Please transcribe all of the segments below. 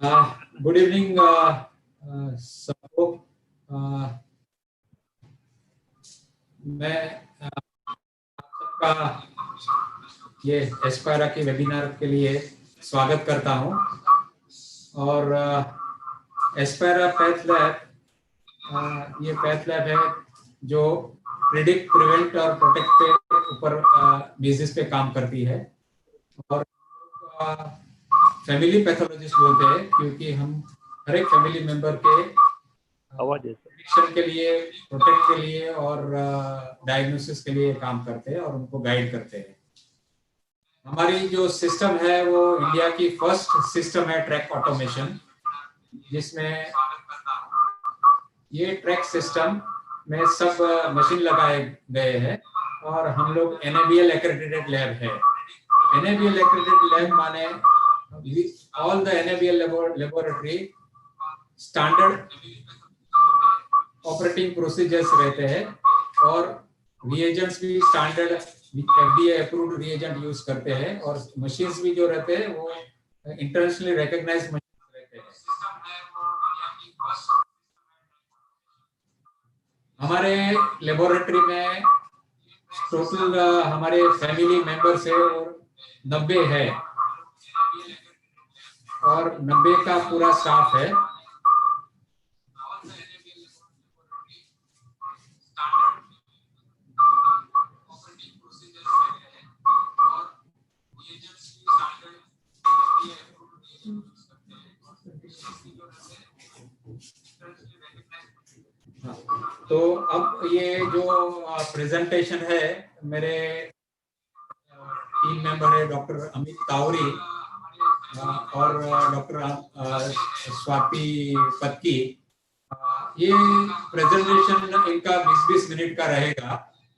Good evening सबको। मैं सबका ये एस्पायरा के वेबिनार के लिए स्वागत करता हूं। और एस्पायरा पैथ लैब ये पैथ लैब है जो प्रिडिक्ट, प्रिवेंट और प्रोटेक्ट के ऊपर बेसिस पे काम करती है। और फैमिली पैथोलॉजिस्ट बोलते हैं क्योंकि हम हर एक फैमिली मेंबर के प्रिडिक्शन के लिए, प्रोटेक्ट के लिए और डायग्नोसिस के लिए काम करते हैं और उनको गाइड करते हैं। हमारी जो सिस्टम है वो इंडिया की फर्स्ट सिस्टम है ट्रैक ऑटोमेशन, जिसमें ये ट्रैक सिस्टम में सब मशीन लगाए गए हैं और हम लोग NABL accredited लैब है। NABL accredited लैब माने all the NABL laboratory standard operating procedures रहते हैं और रिएजेंट्स भी standard FDA approved reagent use करते हैं और मशीन्स भी जो रहते हैं वो इंटरनेशनली रिकॉग्नाइज्ड मशीन्स रहते हैं। हमारे लेबोरेटरी में टोटल हमारे फैमिली मेंबर्स है और 90 है और 90 का पूरा स्टाफ है। तो अब ये जो प्रेजेंटेशन है, मेरे टीम मेंबर है डॉक्टर अमित तावरी और डॉक्टर स्वाति पत्की। ये प्रेजेंटेशन इनका 20-20 मिनट का रहेगा।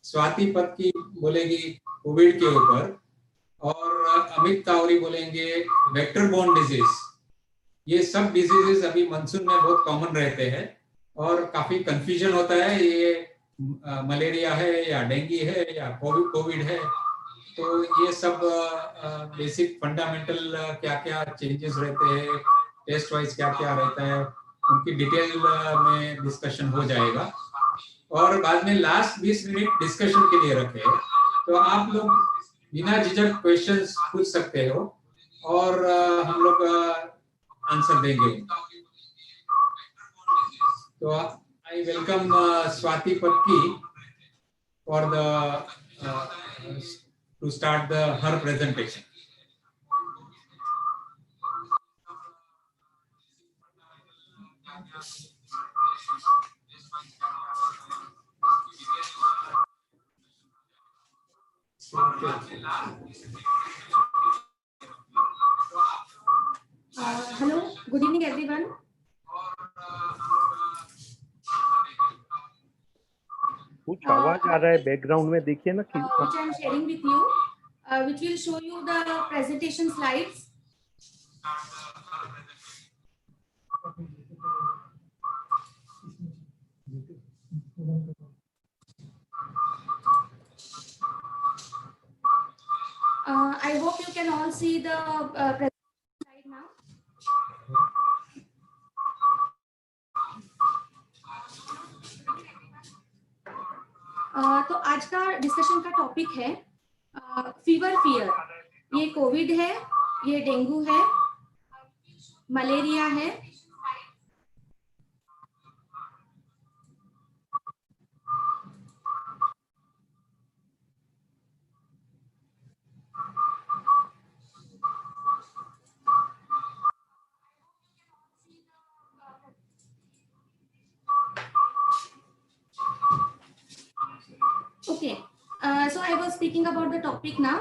स्वाति पत्की बोलेगी कोविड के ऊपर और अमित तावरी बोलेंगे वेक्टर बोर्न डिजीज। ये सब डिजीजेस अभी मानसून में बहुत कॉमन रहते हैं और काफी कंफ्यूजन होता है, ये मलेरिया है या डेंगू है या कोविड है। तो ये सब बेसिक फंडामेंटल क्या क्या चेंजेस रहते हैं, टेस्ट वाइज क्या क्या रहता है, उनकी डिटेल में डिस्कशन हो जाएगा। और बाद में लास्ट 20 मिनट डिस्कशन के लिए रखे हैं, तो आप लोग बिना झिझक क्वेश्चंस पूछ सकते हो और हम लोग आंसर देंगे। तो I welcome Swati Patki for to start her presentation. Hello, good evening everyone. कुछ आवाज आ रहा है बैकग्राउंड में, देखिए ना। Which I am sharing with you, which will show you the presentation slides. I hope you can all see the presentation slide now. तो आज का डिस्कशन का टॉपिक है फीवर फियर। ये कोविड है, ये डेंगू है, मलेरिया है, okay. So I was speaking about the topic now.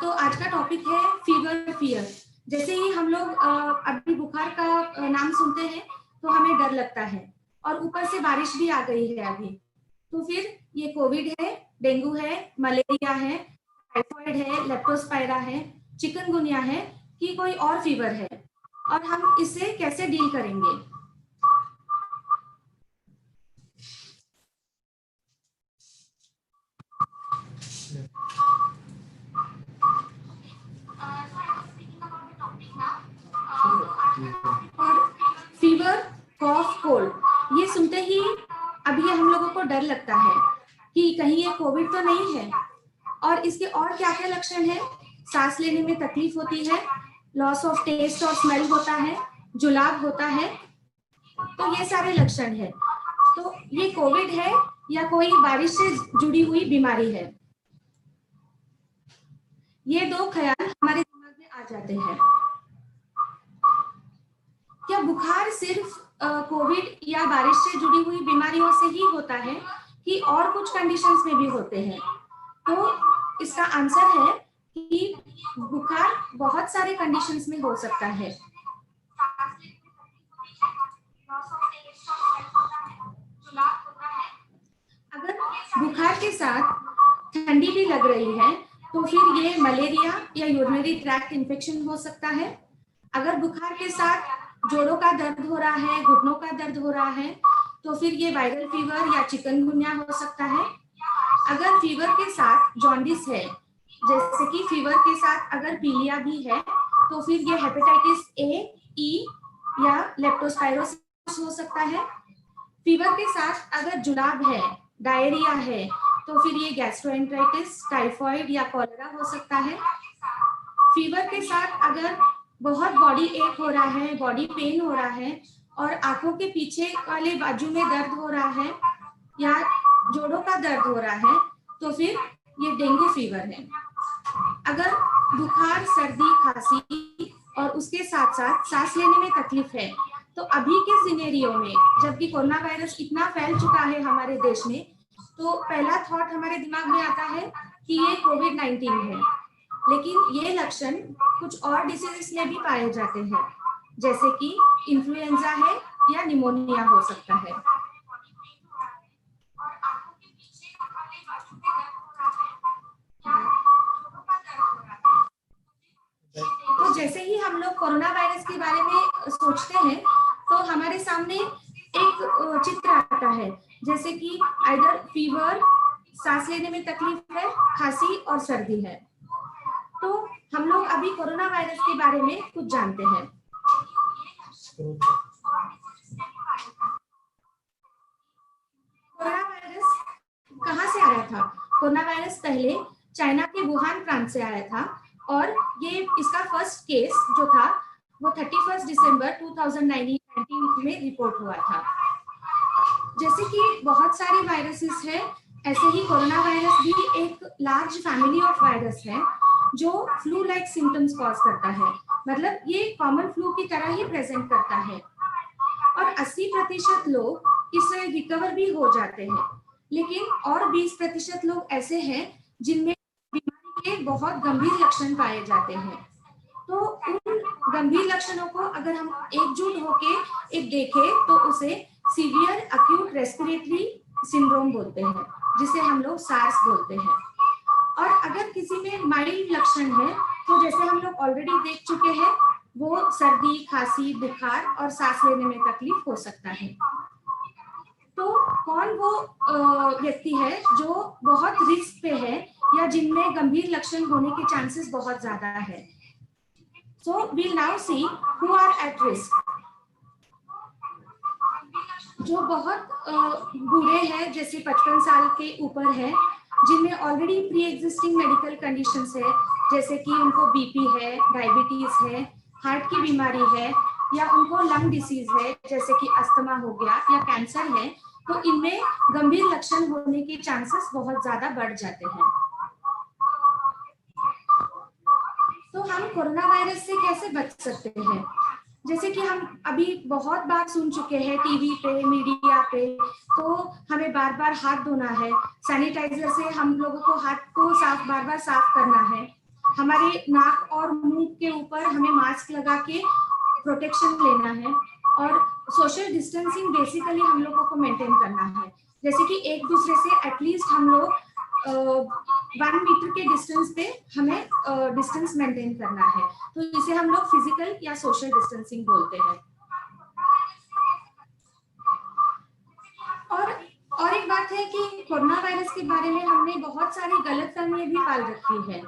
तो आज का टॉपिक है फीवर फियर। जैसे ही हम लोग अभी बुखार का नाम सुनते हैं तो हमें डर लगता है और ऊपर से बारिश भी आ गई है अभी, तो फिर ये कोविड है, डेंगू है, मलेरिया है, टाइफाइड है, लेप्टोस्पायरा है, चिकनगुनिया है कि कोई और फीवर है और हम इससे कैसे डील करेंगे। आज और फीवर, कॉफ, कोल्ड, ये सुनते ही अभी हम लोगों को डर लगता है कि कहीं ये कोविड तो नहीं है। और इसके और क्या क्या लक्षण है? सांस लेने में तकलीफ होती है, लॉस ऑफ टेस्ट और स्मेल होता है, जुलाब होता है। तो ये सारे लक्षण है। तो ये कोविड है या कोई बारिश से जुड़ी हुई बीमारी है? ये दो ख्याल हमारे दिमाग में आ जाते हैं। क्या बुखार सिर्फ कोविड या बारिश से जुड़ी हुई बीमारियों से ही होता है कि और कुछ कंडीशंस में भी होते हैं? तो इसका आंसर है कि बुखार बहुत सारे कंडीशंस में हो सकता है। अगर बुखार के साथ ठंडी भी लग रही है तो फिर ये मलेरिया या यूरिनरी ट्रैक्ट इन्फेक्शन हो सकता है। अगर बुखार के साथ जोड़ों का दर्द हो रहा है, घुटनों का दर्द हो रहा है, तो फिर ये वायरल फीवर या चिकनगुनिया हो सकता है। अगर फीवर के साथ जॉन्डिस है, जैसे कि फीवर के साथ अगर पीलिया भी है, तो फिर ये हेपेटाइटिस ए, ई या लेप्टोस्पायरोसिस हो सकता है। फीवर के साथ अगर जुलाब है, डायरिया है, तो फिर ये गैस्ट्रोएंटेराइटिस, टाइफॉइड या कॉलेरा हो सकता है। फीवर के साथ अगर बहुत बॉडी एक हो रहा है, बॉडी पेन हो रहा है और आंखों के पीछे वाले बाजू में दर्द हो रहा है या जोड़ों का दर्द हो रहा है, तो फिर ये डेंगू फीवर है। अगर बुखार, सर्दी, खांसी और उसके साथ साथ सांस लेने में तकलीफ है, तो अभी के सिनेरियो में जबकि कोरोना वायरस इतना फैल चुका है हमारे देश में, तो पहला थॉट हमारे दिमाग में आता है कि ये कोविड-19 है। लेकिन ये लक्षण कुछ और डिसीजेस में भी पाए जाते हैं, जैसे कि इन्फ्लुएंजा है या निमोनिया हो सकता है। तो जैसे ही हम लोग कोरोना वायरस के बारे में सोचते हैं तो हमारे सामने एक चित्र आता है, जैसे कि आइदर फीवर, सांस लेने में तकलीफ है, खांसी और सर्दी है। तो हम लोग अभी कोरोना वायरस के बारे में कुछ जानते हैं। कोरोना वायरस कहाँ से आया था? कोरोना वायरस पहले चाइना के वुहान प्रांत से आया था और ये इसका फर्स्ट केस जो था वो 31 दिसंबर 2019 में रिपोर्ट हुआ था। जैसे कि बहुत सारे वायरसेस हैं, ऐसे ही कोरोना वायरस भी एक लार्ज फैमिली ऑफ वायरस है जो फ्लू लाइक सिम्टम्स कॉज करता है। मतलब ये कॉमन फ्लू की तरह ही प्रेजेंट करता है और 80% लोग इससे रिकवर भी हो जाते हैं, लेकिन और 20% लोग ऐसे हैं जिनमें बीमारी के बहुत गंभीर लक्षण पाए जाते हैं। तो उन गंभीर लक्षणों को अगर हम एकजुट होके एक देखें तो उसे सीवियर एक्यूट रेस्पिरेटरी सिंड्रोम बोलते हैं, जिसे हम लोग सार्स बोलते हैं। और अगर किसी में माइल्ड लक्षण है तो जैसे हम लोग ऑलरेडी देख चुके हैं, वो सर्दी, खांसी, बुखार और सांस लेने में तकलीफ हो सकता है। तो कौन वो व्यक्ति है जो बहुत रिस्क पे है या जिनमें गंभीर लक्षण होने के चांसेस बहुत ज्यादा है? So we'll now see who are at risk. जो बहुत बूढ़े हैं, जैसे 55 साल के ऊपर है, जिनमें already pre existing medical conditions है, जैसे कि उनको बीपी है, डायबिटीज है, हार्ट की बीमारी है या उनको लंग डिसीज है जैसे कि अस्थमा हो गया या कैंसर है, तो इनमें गंभीर लक्षण होने के चांसेस बहुत ज्यादा बढ़ जाते हैं। तो हम कोरोना वायरस से कैसे बच सकते हैं? जैसे कि हम अभी बहुत बार सुन चुके हैं टीवी पे, मीडिया पे, तो हमें बार बार हाथ धोना है, सैनिटाइजर से हम लोगों को हाथ को बार बार साफ करना है, हमारे नाक और मुंह के ऊपर हमें मास्क लगा के प्रोटेक्शन लेना है और सोशल डिस्टेंसिंग बेसिकली हम लोगों को मेंटेन करना है। जैसे कि एक दूसरे से एटलीस्ट हम लोग 1 मीटर के डिस्टेंस पे हमें डिस्टेंस मेंटेन करना है, तो इसे हम लोग फिजिकल या सोशल डिस्टेंसिंग बोलते हैं। और एक बात है कि कोरोना वायरस के बारे में हमने बहुत सारी गलतफहमियां भी पाल रखी है।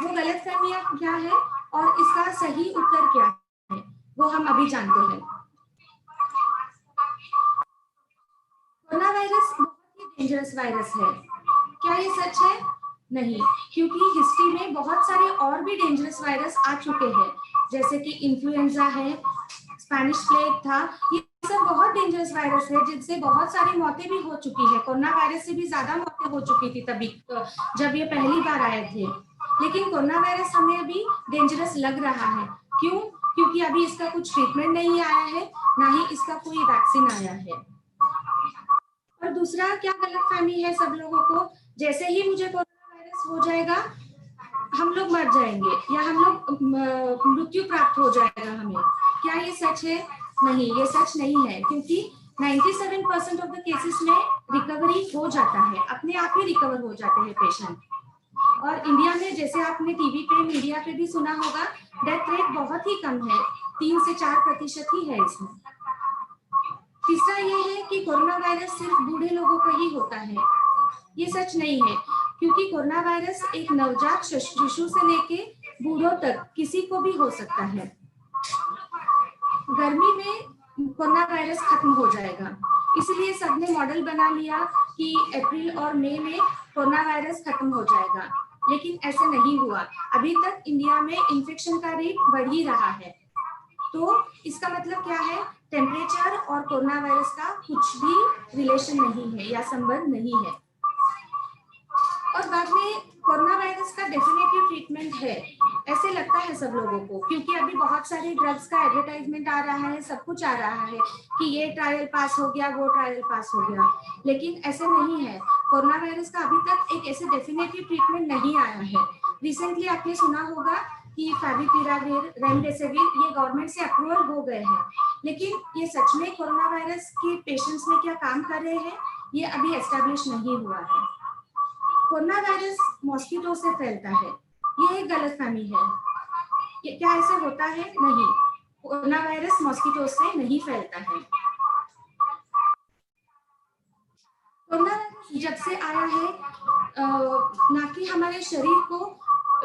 वो गलतफहमियां क्या है और इसका सही उत्तर क्या है? वो हम अभी जानते हैं। कोरोना वायरस बहुत ही डेंजरस वायरस है। क्या ये सच है? नहीं, क्योंकि हिस्ट्री में बहुत सारे और भी डेंजरस वायरस आ चुके हैं, जैसे कि इन्फ्लुएंजा है, स्पेनिश प्लेग था। ये सब बहुत डेंजरस वायरस है जिनसे बहुत सारी मौतें भी हो चुकी है। कोरोना वायरस से भी ज्यादा मौतें हो चुकी थी तभी जब ये पहली बार आए थे। लेकिन कोरोना वायरस हमें अभी डेंजरस लग रहा है। क्यों? क्योंकि अभी इसका कुछ ट्रीटमेंट नहीं आया है, ना ही इसका कोई वैक्सीन आया है। और दूसरा क्या गलतफहमी है सब लोगों को, जैसे ही मुझे कोरोना वायरस हो जाएगा हम लोग मर जाएंगे या हम लोग मृत्यु प्राप्त हो जाएगा हमें। क्या ये सच है? नहीं, ये सच नहीं है, क्योंकि 97% ऑफ द केसेस में रिकवरी हो जाता है, अपने आप ही रिकवर हो जाते हैं पेशेंट। और इंडिया में जैसे आपने टीवी पे मीडिया पे भी सुना होगा, डेथ रेट बहुत ही कम है, 3 से 4% ही है इसमें। तीसरा ये है कि कोरोना वायरस सिर्फ बूढ़े लोगों को ही होता है। ये सच नहीं है, क्योंकि कोरोना वायरस एक नवजात शिशु से लेके बूढ़ों तक किसी को भी हो सकता है। गर्मी में कोरोना वायरस खत्म हो जाएगा, इसलिए सबने मॉडल बना लिया कि अप्रैल और मई में कोरोना वायरस खत्म हो जाएगा, लेकिन ऐसे नहीं हुआ। अभी तक इंडिया में इन्फेक्शन का रेट बढ़ ही रहा है। तो इसका मतलब क्या है? टेम्परेचर और कोरोना वायरस का कुछ भी रिलेशन नहीं है या संबंध नहीं है। और बाद में कोरोना वायरस का डेफिनेटिव ट्रीटमेंट है ऐसे लगता है सब लोगों को, क्योंकि अभी बहुत सारे ड्रग्स का एडवर्टाइजमेंट आ रहा है, सब कुछ आ रहा है कि ये ट्रायल पास हो गया, वो ट्रायल पास हो गया, लेकिन ऐसे नहीं है। कोरोना वायरस का अभी तक एक ऐसे डेफिनेटिव ट्रीटमेंट नहीं आया है। रिसेंटली आपने सुना होगा कि फैविपिराविर, रेमडेसिविर ये गवर्नमेंट से अप्रूवल हो गए हैं, लेकिन ये सच में कोरोना वायरस के पेशेंट्स में क्या काम कर रहे हैं ये अभी एस्टेब्लिश नहीं हुआ है। कोरोना वायरस मॉस्किटो से फैलता है, ये एक गलतफहमी है। क्या ऐसे होता है? नहीं, कोरोना वायरस मॉस्किटो से नहीं फैलता है। कोरोना वायरस जब से आया है ना कि हमारे शरीर को,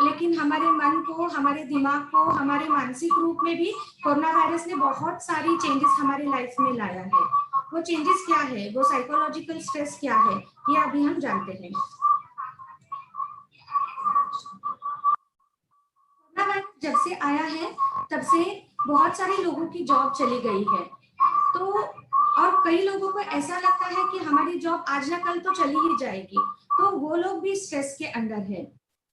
लेकिन हमारे मन को, हमारे दिमाग को, हमारे मानसिक रूप में भी कोरोना वायरस ने बहुत सारी चेंजेस हमारे लाइफ में लाया है। वो चेंजेस क्या है, वो साइकोलॉजिकल स्ट्रेस क्या है, ये अभी हम जानते हैं। कोरोना वायरस जब से आया है तब से बहुत सारे लोगों की जॉब चली गई है, तो और कई लोगों को ऐसा लगता है कि हमारी जॉब आज ना कल तो चली ही जाएगी, तो वो लोग भी स्ट्रेस के अंदर है।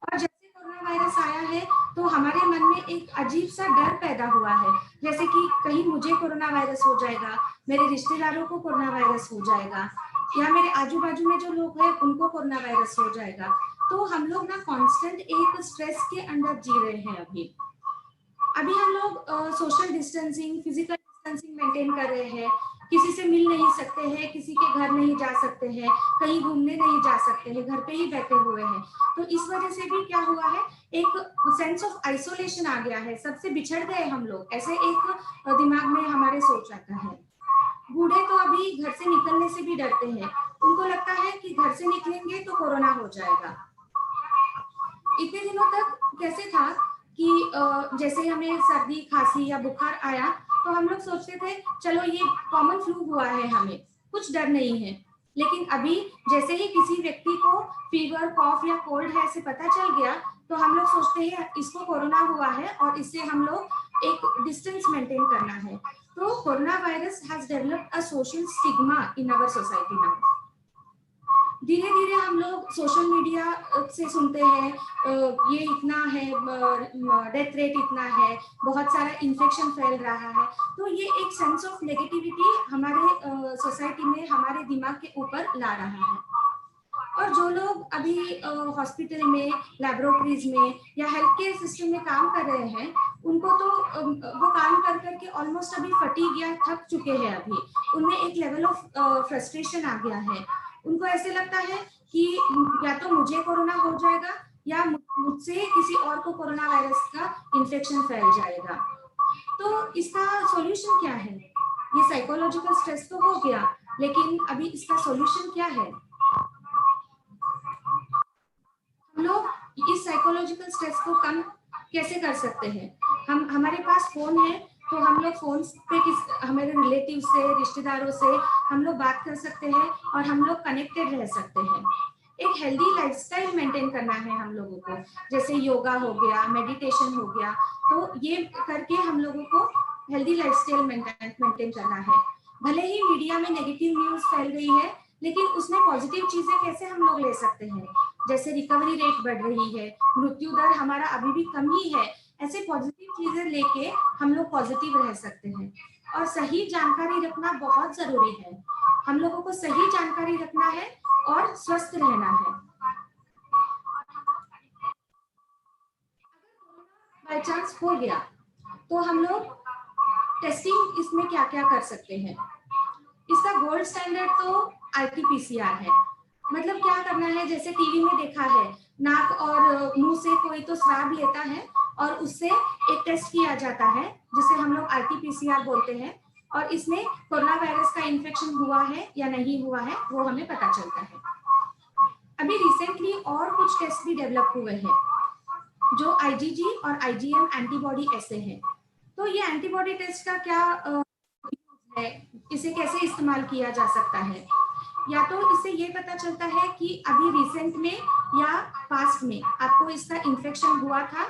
और जब से कोरोना वायरस आया है तो हमारे मन में एक अजीब सा डर पैदा हुआ है, जैसे कि कहीं मुझे कोरोना वायरस हो जाएगा, मेरे रिश्तेदारों को कोरोना वायरस हो जाएगा, या मेरे आजू बाजू में जो लोग हैं उनको कोरोना वायरस हो जाएगा। तो हम लोग ना कांस्टेंट एक स्ट्रेस के अंदर जी रहे हैं। अभी हम लोग social distancing, physical distancing maintain कर रहे हैं, किसी से मिल नहीं सकते हैं, किसी के घर नहीं जा सकते हैं, कहीं घूमने नहीं जा सकते हैं, घर पे ही बैठे हुए हैं। तो इस वजह से भी क्या हुआ है, एक सेंस ऑफ आइसोलेशन आ गया है, सबसे बिछड़ गए हम लोग, ऐसे एक दिमाग में हमारे सोच आता है। बूढ़े तो अभी घर से निकलने से भी डरते हैं, उनको लगता है कि घर से निकलेंगे तो कोरोना हो जाएगा। इतने दिनों तक कैसे था कि जैसे हमें सर्दी, खांसी या बुखार आया तो हम लोग सोचते थे चलो ये कॉमन फ्लू हुआ है, हमें कुछ डर नहीं है। लेकिन अभी जैसे ही किसी व्यक्ति को फीवर, कॉफ या कोल्ड है से पता चल गया तो हम लोग सोचते हैं इसको कोरोना हुआ है और इससे हम लोग एक डिस्टेंस मेंटेन करना है। तो corona virus has developed a social stigma in our society now. धीरे धीरे हम लोग सोशल मीडिया से सुनते हैं ये इतना है, डेथ रेट इतना है, बहुत सारा इन्फेक्शन फैल रहा है, तो ये एक सेंस ऑफ नेगेटिविटी हमारे सोसाइटी में, हमारे दिमाग के ऊपर ला रहा है। और जो लोग अभी हॉस्पिटल में, लैबोरेटरीज में या हेल्थ केयर सिस्टम में काम कर रहे हैं, उनको तो वो काम कर करके ऑलमोस्ट अभी फटीग या थक चुके हैं। अभी उनमें एक लेवल ऑफ फ्रस्ट्रेशन आ गया है। उनको ऐसे लगता है कि या तो मुझे कोरोना हो जाएगा या मुझसे किसी और को कोरोना वायरस का इन्फेक्शन फैल जाएगा। तो इसका सॉल्यूशन क्या है? ये साइकोलॉजिकल स्ट्रेस तो हो गया, लेकिन अभी इसका सॉल्यूशन क्या है? हम लोग इस साइकोलॉजिकल स्ट्रेस को कम कैसे कर सकते हैं? हमारे पास फोन है, तो हम लोग फोन पे हमारे रिलेटिव से, रिश्तेदारों से हम लोग बात कर सकते हैं और हम लोग कनेक्टेड रह सकते हैं। एक हेल्दी लाइफस्टाइल मेंटेन करना है हम लोगों को, जैसे योगा हो गया, मेडिटेशन हो गया, तो ये करके हम लोगों को हेल्दी लाइफस्टाइल मेंटेन करना है। भले ही मीडिया में नेगेटिव न्यूज फैल रही है, लेकिन उसमें पॉजिटिव चीजें कैसे हम लोग ले सकते हैं, जैसे रिकवरी रेट बढ़ रही है, मृत्यु दर हमारा अभी भी कम ही है, ऐसे पॉजिटिव चीजें लेके हम लोग पॉजिटिव रह सकते हैं। और सही जानकारी रखना बहुत जरूरी है, हम लोगों को सही जानकारी रखना है और स्वस्थ रहना है। बाय चांस हो गया तो हम लोग टेस्टिंग इसमें क्या क्या कर सकते हैं। इसका गोल्ड स्टैंडर्ड तो आरटीपीसीआर है। मतलब क्या करना है, जैसे टीवी में देखा है, नाक और मुंह से कोई तो स्वाब लेता है और उससे एक टेस्ट किया जाता है जिसे हम लोग आरटीपीसीआर बोलते हैं, और इसमें कोरोना वायरस का इन्फेक्शन हुआ है या नहीं हुआ है वो हमें पता चलता है। अभी रिसेंटली और कुछ टेस्ट भी डेवलप हुए हैं जो आईजीजी और आईजीएम एंटीबॉडी ऐसे हैं। तो ये एंटीबॉडी टेस्ट का क्या है, इसे कैसे इस्तेमाल किया जा सकता है, या तो इससे ये पता चलता है कि अभी रिसेंट में या पास्ट में आपको इसका इन्फेक्शन हुआ था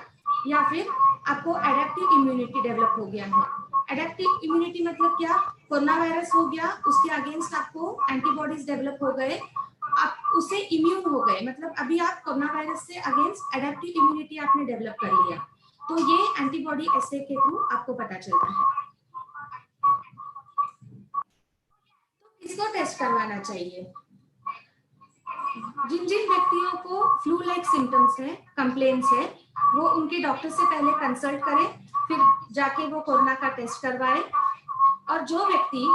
या फिर आपको एडेप्टिव इम्यूनिटी डेवलप हो गया है। एडेप्टिव इम्यूनिटी मतलब क्या, कोरोना वायरस हो गया, उसके अगेंस्ट आपको एंटीबॉडीज डेवलप हो गए, आप उससे इम्यून हो गए, मतलब अभी आप कोरोना वायरस से अगेंस्ट एडेप्टिव इम्यूनिटी आपने डेवलप कर लिया। तो ये एंटीबॉडी एसे के थ्रू आपको पता चलता है। किसको टेस्ट करवाना चाहिए, जिन जिन व्यक्तियों को फ्लू लाइक सिम्टम्स है, कंप्लेंट्स है, वो उनके डॉक्टर से पहले कंसल्ट करें, फिर जाके वो कोरोना का टेस्ट करवाए। और जो व्यक्ति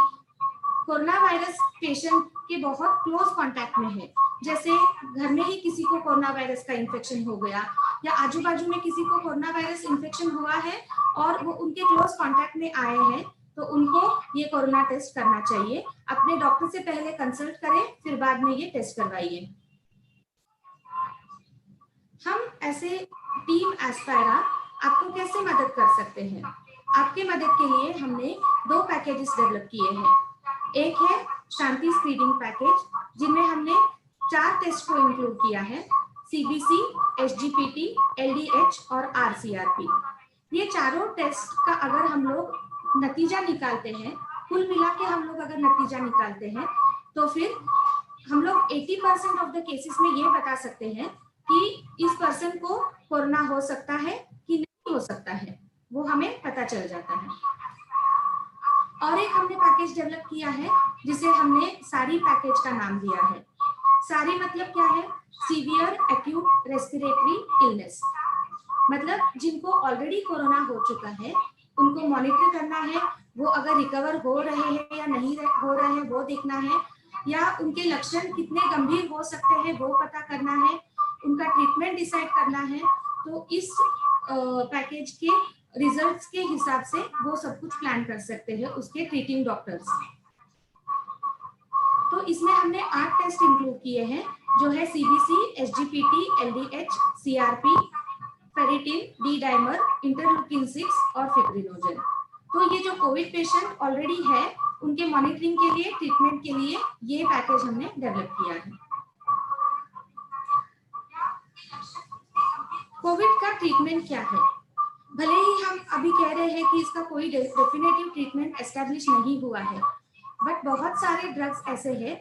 कोरोना वायरस पेशेंट के बहुत क्लोज कांटेक्ट में है, जैसे घर में ही किसी को कोरोना वायरस का इन्फेक्शन हो गया या आजू बाजू में किसी को कोरोना वायरस इन्फेक्शन हुआ है और वो उनके क्लोज कांटेक्ट में आए हैं, तो उनको ये कोरोना टेस्ट करना चाहिए। अपने डॉक्टर से पहले कंसल्ट करें, फिर बाद में ये टेस्ट करवाइए। हम ऐसे टीम एस्पायरा आपको कैसे मदद कर सकते हैं। आपके मदद के लिए हमने 2 पैकेजेस डेवलप किए हैं। एक है शांति स्क्रीनिंग पैकेज, जिनमें हमने 4 टेस्ट को इंक्लूड किया है, सीबीसी, एसजीपीटी, एलडीएच और आरसीआरपी। ये चारों टेस्ट का अगर हम लोग नतीजा निकालते हैं, कुल मिला के हम लोग अगर नतीजा निकालते हैं, तो फिर हम लोग 80% ऑफ द केसेस में ये बता सकते हैं कि इस पर्सन को कोरोना हो सकता है कि नहीं हो सकता है, वो हमें पता चल जाता है। और एक हमने पैकेज डेवलप किया है जिसे हमने सारी पैकेज का नाम दिया है। सारी मतलब क्या है, सीवियर एक्यूट रेस्पिरेटरी इलनेस, मतलब जिनको ऑलरेडी कोरोना हो चुका है उनको मॉनिटर करना है, वो अगर रिकवर हो रहे हैं या नहीं हो रहे हैं वो देखना है, या उनके लक्षण कितने गंभीर हो सकते हैं वो पता करना है, उनका ट्रीटमेंट डिसाइड करना है। तो इस पैकेज के रिजल्ट्स के हिसाब से वो सब कुछ प्लान कर सकते हैं उसके ट्रीटिंग डॉक्टर्स। तो इसमें हमने 8 टेस्ट इंक्लूड किए हैं, जो है CBC, SGPT, LDH, CRP, ferritin, D dimer, interleukin 6 और फिब्रिनोजन। तो ये जो कोविड पेशेंट ऑलरेडी है उनके मॉनिटरिंग के लिए, ट्रीटमेंट के लिए ये पैकेज हमने डेवलप किया है। कोविड का ट्रीटमेंट क्या है, भले ही हम अभी कह रहे हैं कि इसका कोई डेफिनेटिव ट्रीटमेंट एस्टैब्लिश नहीं हुआ है, बट बहुत सारे ड्रग्स ऐसे हैं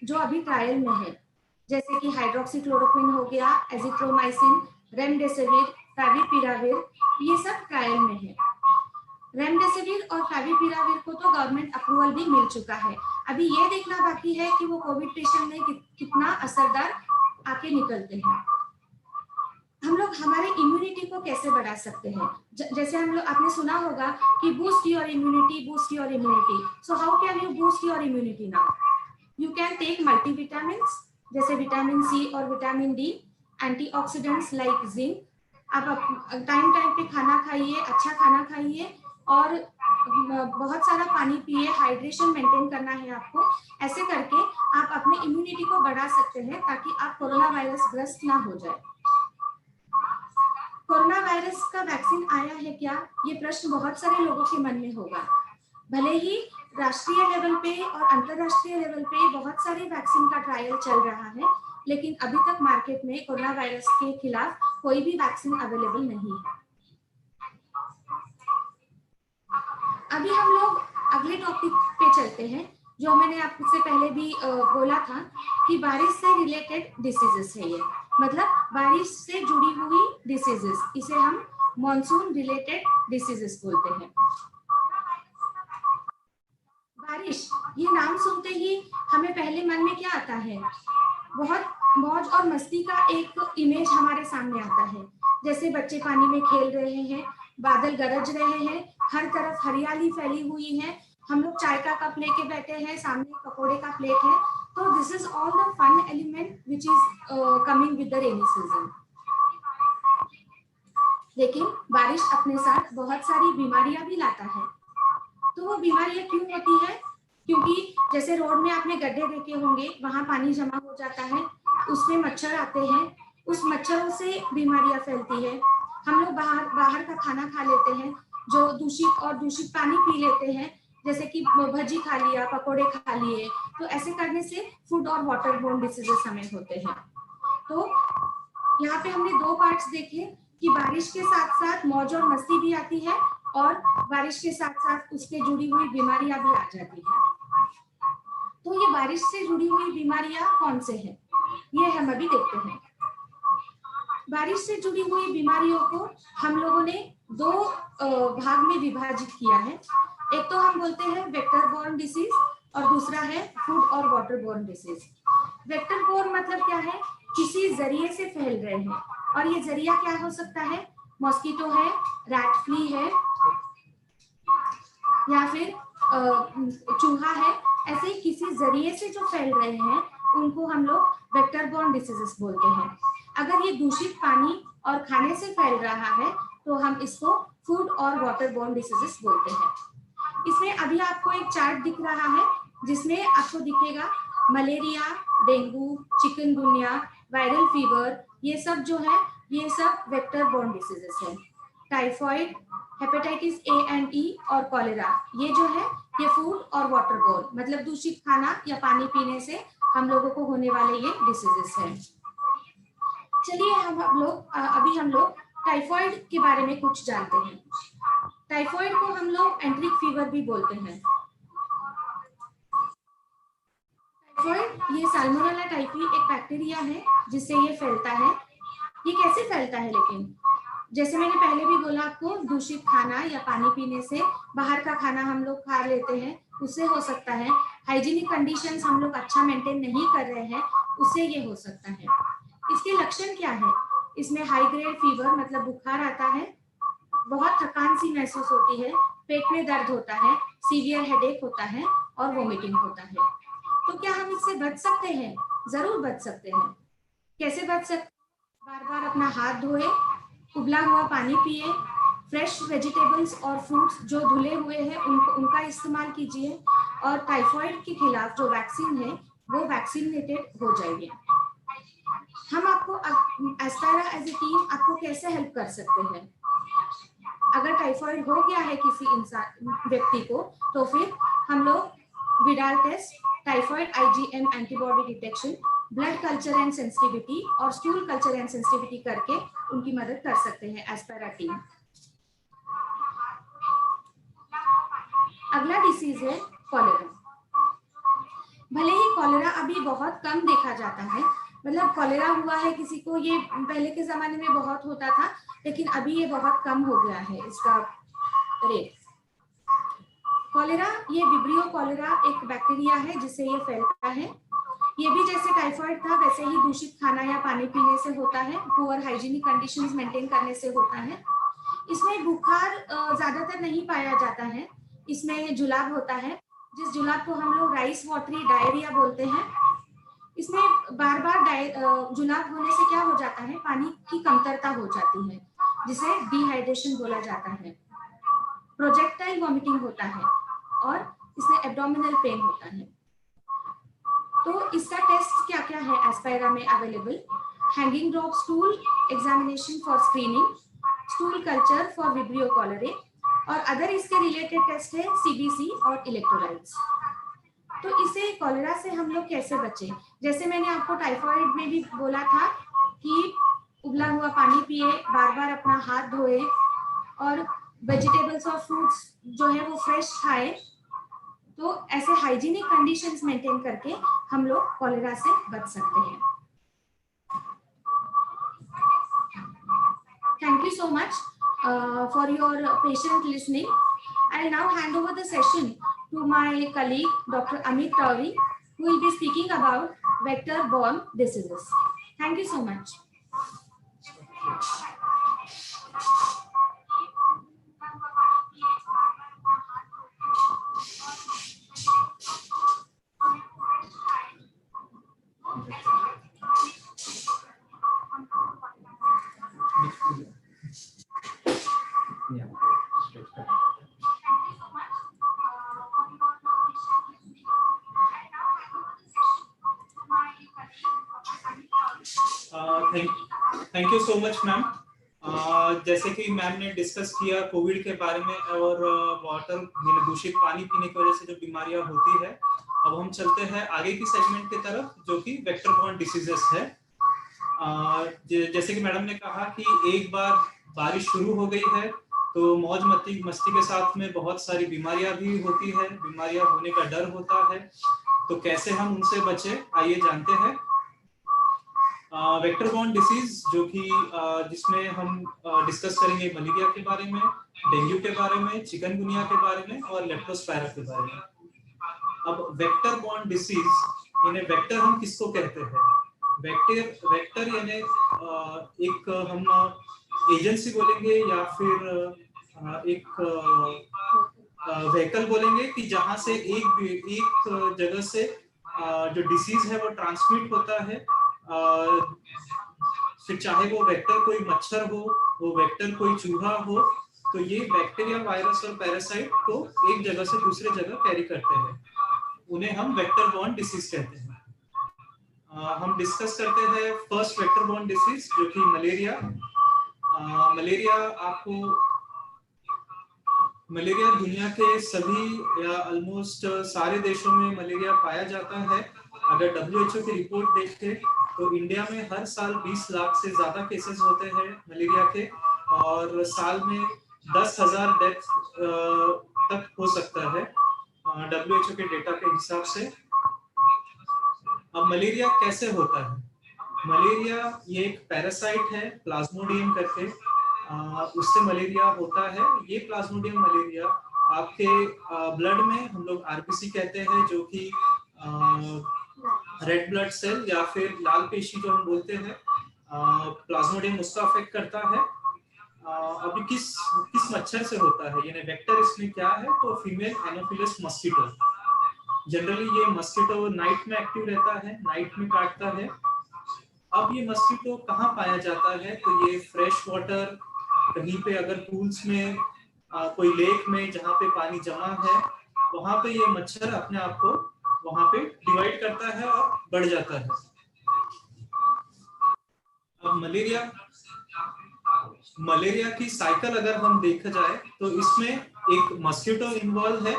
जो अभी ट्रायल में है, जैसे कि हाइड्रोक्सीक्लोरोक्विन हो गया, एजिथ्रोमाइसिन, रेमडेसिविर, फैविपिराविर, ये सब ट्रायल में है। रेमडेसिविर और फैविपिराविर को तो गवर्नमेंट अप्रूवल भी मिल चुका है, अभी ये देखना बाकी है कि वो कोविड पेशेंट में कितना असरदार आके निकलते हैं। हम लोग हमारे इम्यूनिटी को कैसे बढ़ा सकते हैं, जैसे हम लोग, आपने सुना होगा कि boost your immunity, boost your immunity. So how can you boost your immunity now? You can take multivitamins जैसे विटामिन सी और vitamin D, antioxidants like zinc. आप टाइम पे खाना खाइए, अच्छा खाना खाइए और बहुत सारा पानी पिए, हाइड्रेशन मेंटेन करना है आपको। ऐसे करके आप अपने इम्यूनिटी को बढ़ा सकते हैं ताकि आप कोरोना वायरस ग्रस्त ना हो जाए। कोरोना वायरस का वैक्सीन आया है क्या, ये प्रश्न बहुत सारे लोगों के मन में होगा। भले ही राष्ट्रीय लेवल पे और अंतरराष्ट्रीय लेवल पे बहुत सारे वैक्सीन का ट्रायल चल रहा है, लेकिन अभी तक मार्केट में कोरोना वायरस के खिलाफ कोई भी वैक्सीन अवेलेबल नहीं है। अभी हम लोग अगले टॉपिक पे चलते हैं, जो मैंने आपसे पहले भी बोला था कि बारिश से रिलेटेड डिसीजेस है ये, मतलब बारिश से जुड़ी हुई डिसीजेस, इसे हम मॉनसून रिलेटेड डिसीजेस बोलते हैं। बारिश, ये नाम सुनते ही हमें पहले मन में क्या आता है, बहुत मौज और मस्ती का एक इमेज हमारे सामने आता है। जैसे बच्चे पानी में खेल रहे हैं, बादल गरज रहे हैं, हर तरफ हरियाली फैली हुई है, हम लोग चाय का कप लेके बैठे हैं, सामने पकोड़े का प्लेट है। तो this is all the fun element which is coming with the rainy season. लेकिन बारिश अपने साथ बहुत सारी बीमारियां भी लाता है। तो वो बीमारियां क्यों होती है? क्योंकि जैसे रोड में आपने गड्ढे देखे होंगे, वहां पानी जमा हो जाता है, उसमें मच्छर आते हैं, उस मच्छरों से बीमारियां फैलती है। हम लोग बाहर का खाना खा लेते हैं, जो दूषित पानी पी लेते हैं, जैसे कि भजी खा लिया, पकोड़े खा लिए, तो ऐसे करने से फूड और वाटर बोर्न डिसीजेस हमें होते हैं। तो यहाँ पे हमने दो पार्ट्स देखे कि बारिश के साथ साथ मौज और मस्ती भी आती है, और बारिश के साथ साथ उसके जुड़ी हुई बीमारियां भी आ जाती है। तो ये बारिश से जुड़ी हुई बीमारियां कौन से हैं, ये हम अभी देखते हैं। बारिश से जुड़ी हुई बीमारियों को हम लोगों ने दो भाग में विभाजित किया है। एक तो हम बोलते हैं वेक्टर बोर्न डिसीज, और दूसरा है फूड और water borne disease. Vector borne मतलब क्या है, किसी जरिए से फैल रहे हैं, और ये जरिया क्या हो सकता है, मॉस्किटो है, रैट फ्ली है, या फिर चूहा है। ऐसे ही किसी जरिए से जो फैल रहे हैं उनको हम लोग वेक्टर बोर्न डिसीजेस बोलते हैं। अगर ये दूषित पानी और खाने से फैल रहा है तो हम इसको फूड और वाटर बोर्न डिसीजेस बोलते हैं। इसमें अभी आपको एक चार्ट दिख रहा है, जिसमें आपको दिखेगा malaria, dengue, chikungunya, viral fever, ये सब जो है ये सब वेक्टर बोर्न डिसीजेस है। टाइफॉइड, हेपेटाइटिस ए एंड ई और कॉलेरा, ये जो है ये फूड और वाटर बोर्न, मतलब दूषित खाना या पानी पीने से हम लोगों को होने वाले ये डिसीजेस हैं। चलिए अभी हम लोग टाइफॉइड के बारे में कुछ जानते हैं। टाइफॉइड को हम लोग एंट्रिक फीवर भी बोलते हैं। टाइफॉइड ये साल्मोनेला टाइफी एक बैक्टीरिया है जिससे ये फैलता है। ये कैसे फैलता है, लेकिन जैसे मैंने पहले भी बोला आपको, दूषित खाना या पानी पीने से, बाहर का खाना हम लोग खा लेते हैं, उससे हो सकता है। हाइजीनिक कंडीशंस हम लोग अच्छा मेंटेन नहीं कर रहे हैं, उससे ये हो सकता है। इसके लक्षण क्या है? इसमें हाई ग्रेड फीवर मतलब बुखार आता है, बहुत थकान सी महसूस होती है, पेट में दर्द होता है, सीवियर हेडेक होता है और वोमिटिंग होता है। तो क्या हम इससे बच सकते हैं? जरूर बच सकते हैं। कैसे बच सकते? बार बार अपना हाथ धोए, उबला हुआ पानी पिए, फ्रेश वेजिटेबल्स और फ्रूट्स जो धुले हुए हैं उनका इस्तेमाल कीजिए, और टाइफॉइड के खिलाफ जो वैक्सीन है वो वैक्सीनेटेड हो जाइए। हम आपको एस्पायरा एज ए टीम आपको कैसे हेल्प कर सकते हैं? अगर टाइफॉइड हो गया है किसी व्यक्ति को, तो फिर हम लोग Widal test, typhoid IgM antibody detection, blood culture and sensitivity और स्टूल कल्चर एंड सेंसिटिविटी करके उनकी मदद कर सकते हैं एस्पायरा टीम। अगला डिसीज है कॉलेरा। भले ही कॉलेरा अभी बहुत कम देखा जाता है, मतलब कॉलेरा हुआ है किसी को, ये पहले के जमाने में बहुत होता था, लेकिन अभी ये बहुत कम हो गया है इसका रेट। कॉलेरा ये विब्रियो कॉलेरा एक बैक्टीरिया है जिससे ये फैलता है। ये भी जैसे टाइफॉइड था वैसे ही दूषित खाना या पानी पीने से होता है, पुअर हाइजीनिक कंडीशंस मेंटेन करने से होता है। इसमें बुखार ज्यादातर नहीं पाया जाता है, इसमें जुलाब होता है, जिस जुलाब को हम लोग राइस वाटरी डायरिया बोलते हैं। इसमें बार बार जुलाब होने से क्या हो जाता है, पानी की कमतरता हो जाती है, जिसे डिहाइड्रेशन बोला जाता है। प्रोजेक्टाइल वॉमिटिंग होता है और इसमें एब्डोमिनल पेन होता है। तो इसका टेस्ट क्या क्या है एस्पायरा में available? Hanging drop stool examination for screening, stool culture for vibrio cholerae, और अदर इसके रिलेटेड टेस्ट है सीबीसी और इलेक्ट्रोलाइट्स। तो इसे कॉलेरा से हम लोग कैसे बचें? जैसे मैंने आपको टाइफाइड में भी बोला था कि उबला हुआ पानी पिए, बार बार अपना हाथ धोए, और वेजिटेबल्स और फ्रूट्स जो है वो फ्रेश खाए। तो ऐसे हाइजीनिक कंडीशंस मेंटेन करके हम लोग कॉलेरा से बच सकते हैं। Thank you so much for your patient listening. I'll now hand over the session to my colleague, Dr. Amit Tauri, who will be speaking about vector-borne diseases. Thank you so much. Thank you so much ma'am. जैसे कि ma'am ने discuss किया Covid के बारे में और water दूषित पानी पीने की वजह से जो बीमारियां होती है, अब हम चलते हैं आगे की सेगमेंट की तरफ जो कि वेक्टर बॉर्न डिसीजेस है। जैसे कि मैडम ने कहा कि एक बार बारिश शुरू हो गई है तो मौज मस्ती के साथ में बहुत सारी बीमारियां भी होती है, बीमारियां होने का डर होता है। तो कैसे हम उनसे बचे, आइए जानते हैं। वेक्टर बॉर्न डिसीज जो कि जिसमें हम डिस्कस करेंगे मलेरिया के बारे में, डेंगू के बारे में, चिकनगुनिया के बारे में और लेप्टोस्पायरा के बारे में। अब वेक्टर बॉर्न डिसीज यानी वेक्टर हम किसको कहते हैं? वेक्टर यानी एक हम एजेंसी बोलेंगे या फिर एक व्हीकल बोलेंगे कि जहां से एक जगह से जो डिसीज है वो ट्रांसमिट होता है। फिर चाहे वो वेक्टर कोई मच्छर हो, वो वेक्टर कोई चूहा हो, तो ये बैक्टीरिया, वायरस और पैरासाइट को एक जगह से दूसरे जगह कैरी करते हैं, उन्हें हम वेक्टर बॉर्न डिसीज कहते हैं। हम डिस्कस करते हैं फर्स्ट वेक्टर बॉर्न डिसीज जो कि मलेरिया। मलेरिया दुनिया के सभी या ऑलमोस्ट सारे देशों में मलेरिया पाया जाता है। अगर WHO की रिपोर्ट देखें तो इंडिया में हर साल 20 लाख से ज्यादा केसेस होते हैं मलेरिया के, और साल में 10,000 डेथ तक हो सकता है WHO के डेटा के हिसाब से। अब मलेरिया कैसे होता है? मलेरिया ये एक पैरासाइट है प्लाज्मोडियम करके, उससे मलेरिया होता है। ये प्लाज्मोडियम मलेरिया आपके ब्लड में, हम लोग RBC कहते हैं, जो कि रेड ब्लड सेल या फिर लाल पेशी जो हम बोलते हैं, प्लाज्मोडियम उसका अफेक्ट करता है। अभी किस मच्छर से होता है, यानी वेक्टर इसमें क्या है, तो फीमेल एनोफिलस मस्कीटो। जनरली ये मस्कीटो नाइट में एक्टिव रहता है, नाइट में काटता है। अब ये मस्कीटो कहाँ पाया जाता है, तो ये फ्रेश वाटर, कहीं पे अगर पूल्स में, कोई लेक में जहाँ पे पानी जमा है, वहां पे ये मच्छर अपने आप को वहां पे डिवाइड करता है और बढ़ जाता है। अब मलेरिया की साइकिल अगर हम देखा जाए तो इसमें एक मस्कीटो इन्वॉल्व है,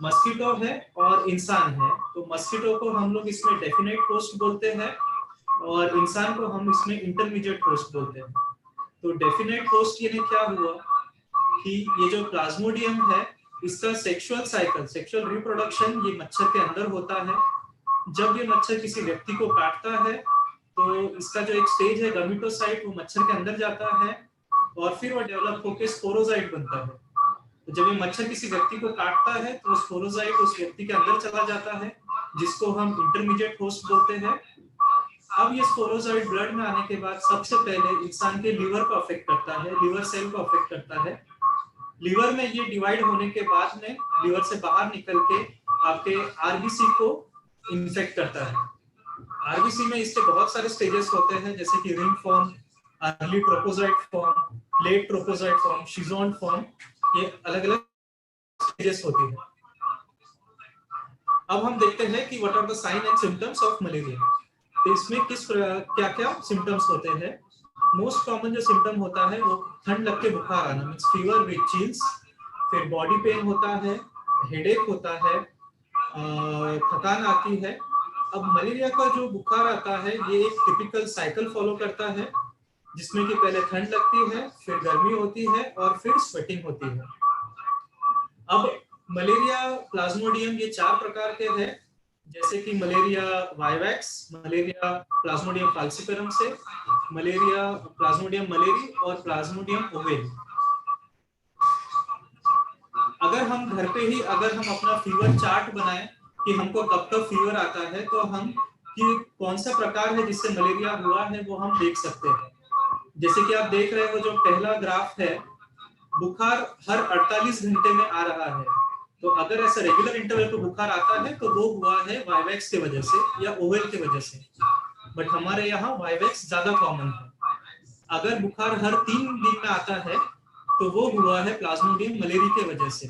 मस्कीटो है और इंसान है। तो मस्कीटो को हम लोग इसमें डेफिनेट होस्ट बोलते हैं और इंसान को हम इसमें इंटरमीडिएट होस्ट बोलते हैं। तो डेफिनेट होस्ट यानी क्या हुआ कि ये जो प्लाज्मोडियम है, इसका सेक्सुअल साइकिल, सेक्सुअल रिप्रोडक्शन ये मच्छर के अंदर होता है। जब ये मच्छर किसी व्यक्ति को काटता है तो इसका जो एक स्टेज है गमीटोसाइट, वो मच्छर के अंदर जाता है और फिर वो डेवलप होकर स्पोरोजाइट बनता है। तो जब ये मच्छर किसी व्यक्ति को काटता है तो स्पोरोजाइट उस व्यक्ति के अंदर चला जाता है, जिसको हम इंटरमीडिएट होस्ट बोलते हैं। अब ये स्पोरोजाइट ब्लड में आने के बाद सबसे पहले इंसान के लीवर को अफेक्ट करता है, लीवर सेल को अफेक्ट करता है। लीवर में ये डिवाइड होने के बाद में लीवर से बाहर निकल के आपके RBC को इन्फेक्ट करता है। RBC में इसके बहुत सारे स्टेजेस होते हैं, जैसे कि ring form, early trophozoite form, late trophozoite form, शिजोन फॉर्म, ये अलग अलग स्टेजेस होती है। अब हम देखते हैं कि what are the sign and symptoms of malaria. तो इसमें क्या क्या सिम्टम्स होते हैं। मोस्ट कॉमन जो सिम्टम होता है वो ठंड लग के बुखार आना, मींस फीवर विद चिल्स, फिर बॉडी पेन होता है, हेडेक होता है, थकान आती है। अब मलेरिया का जो बुखार आता है ये एक टिपिकल साइकिल फॉलो करता है, जिसमें कि पहले ठंड लगती है, फिर गर्मी होती है और फिर स्वेटिंग होती है। अब मलेरिया प्लाज्मोडियम ये 4 प्रकार के हैं, जैसे कि malaria vivax, malaria Plasmodium falciparum से, मलेरिया प्लाज्मोडियम मलेरी और प्लाज्मोडियम ओवेल। अगर हम घर पे ही अगर हम अपना फीवर चार्ट बनाएं कि हमको कब कब फीवर आता है, तो हम कि कौन सा प्रकार है जिससे मलेरिया हुआ है वो हम देख सकते हैं। जैसे कि आप देख रहे हो जो पहला ग्राफ है, बुखार हर 48 घंटे में आ रहा है। तो अगर ऐसा रेगुलर इंटरवल पे बुखार आता है तो वो हुआ है वाइवैक्स की वजह से या ओवेल की वजह से, बट हमारे यहाँ वाइवैक्स ज्यादा कॉमन है। अगर बुखार हर 3 दिन में आता है तो वो हुआ है प्लाज्मोडियम मलेरी के वजह से।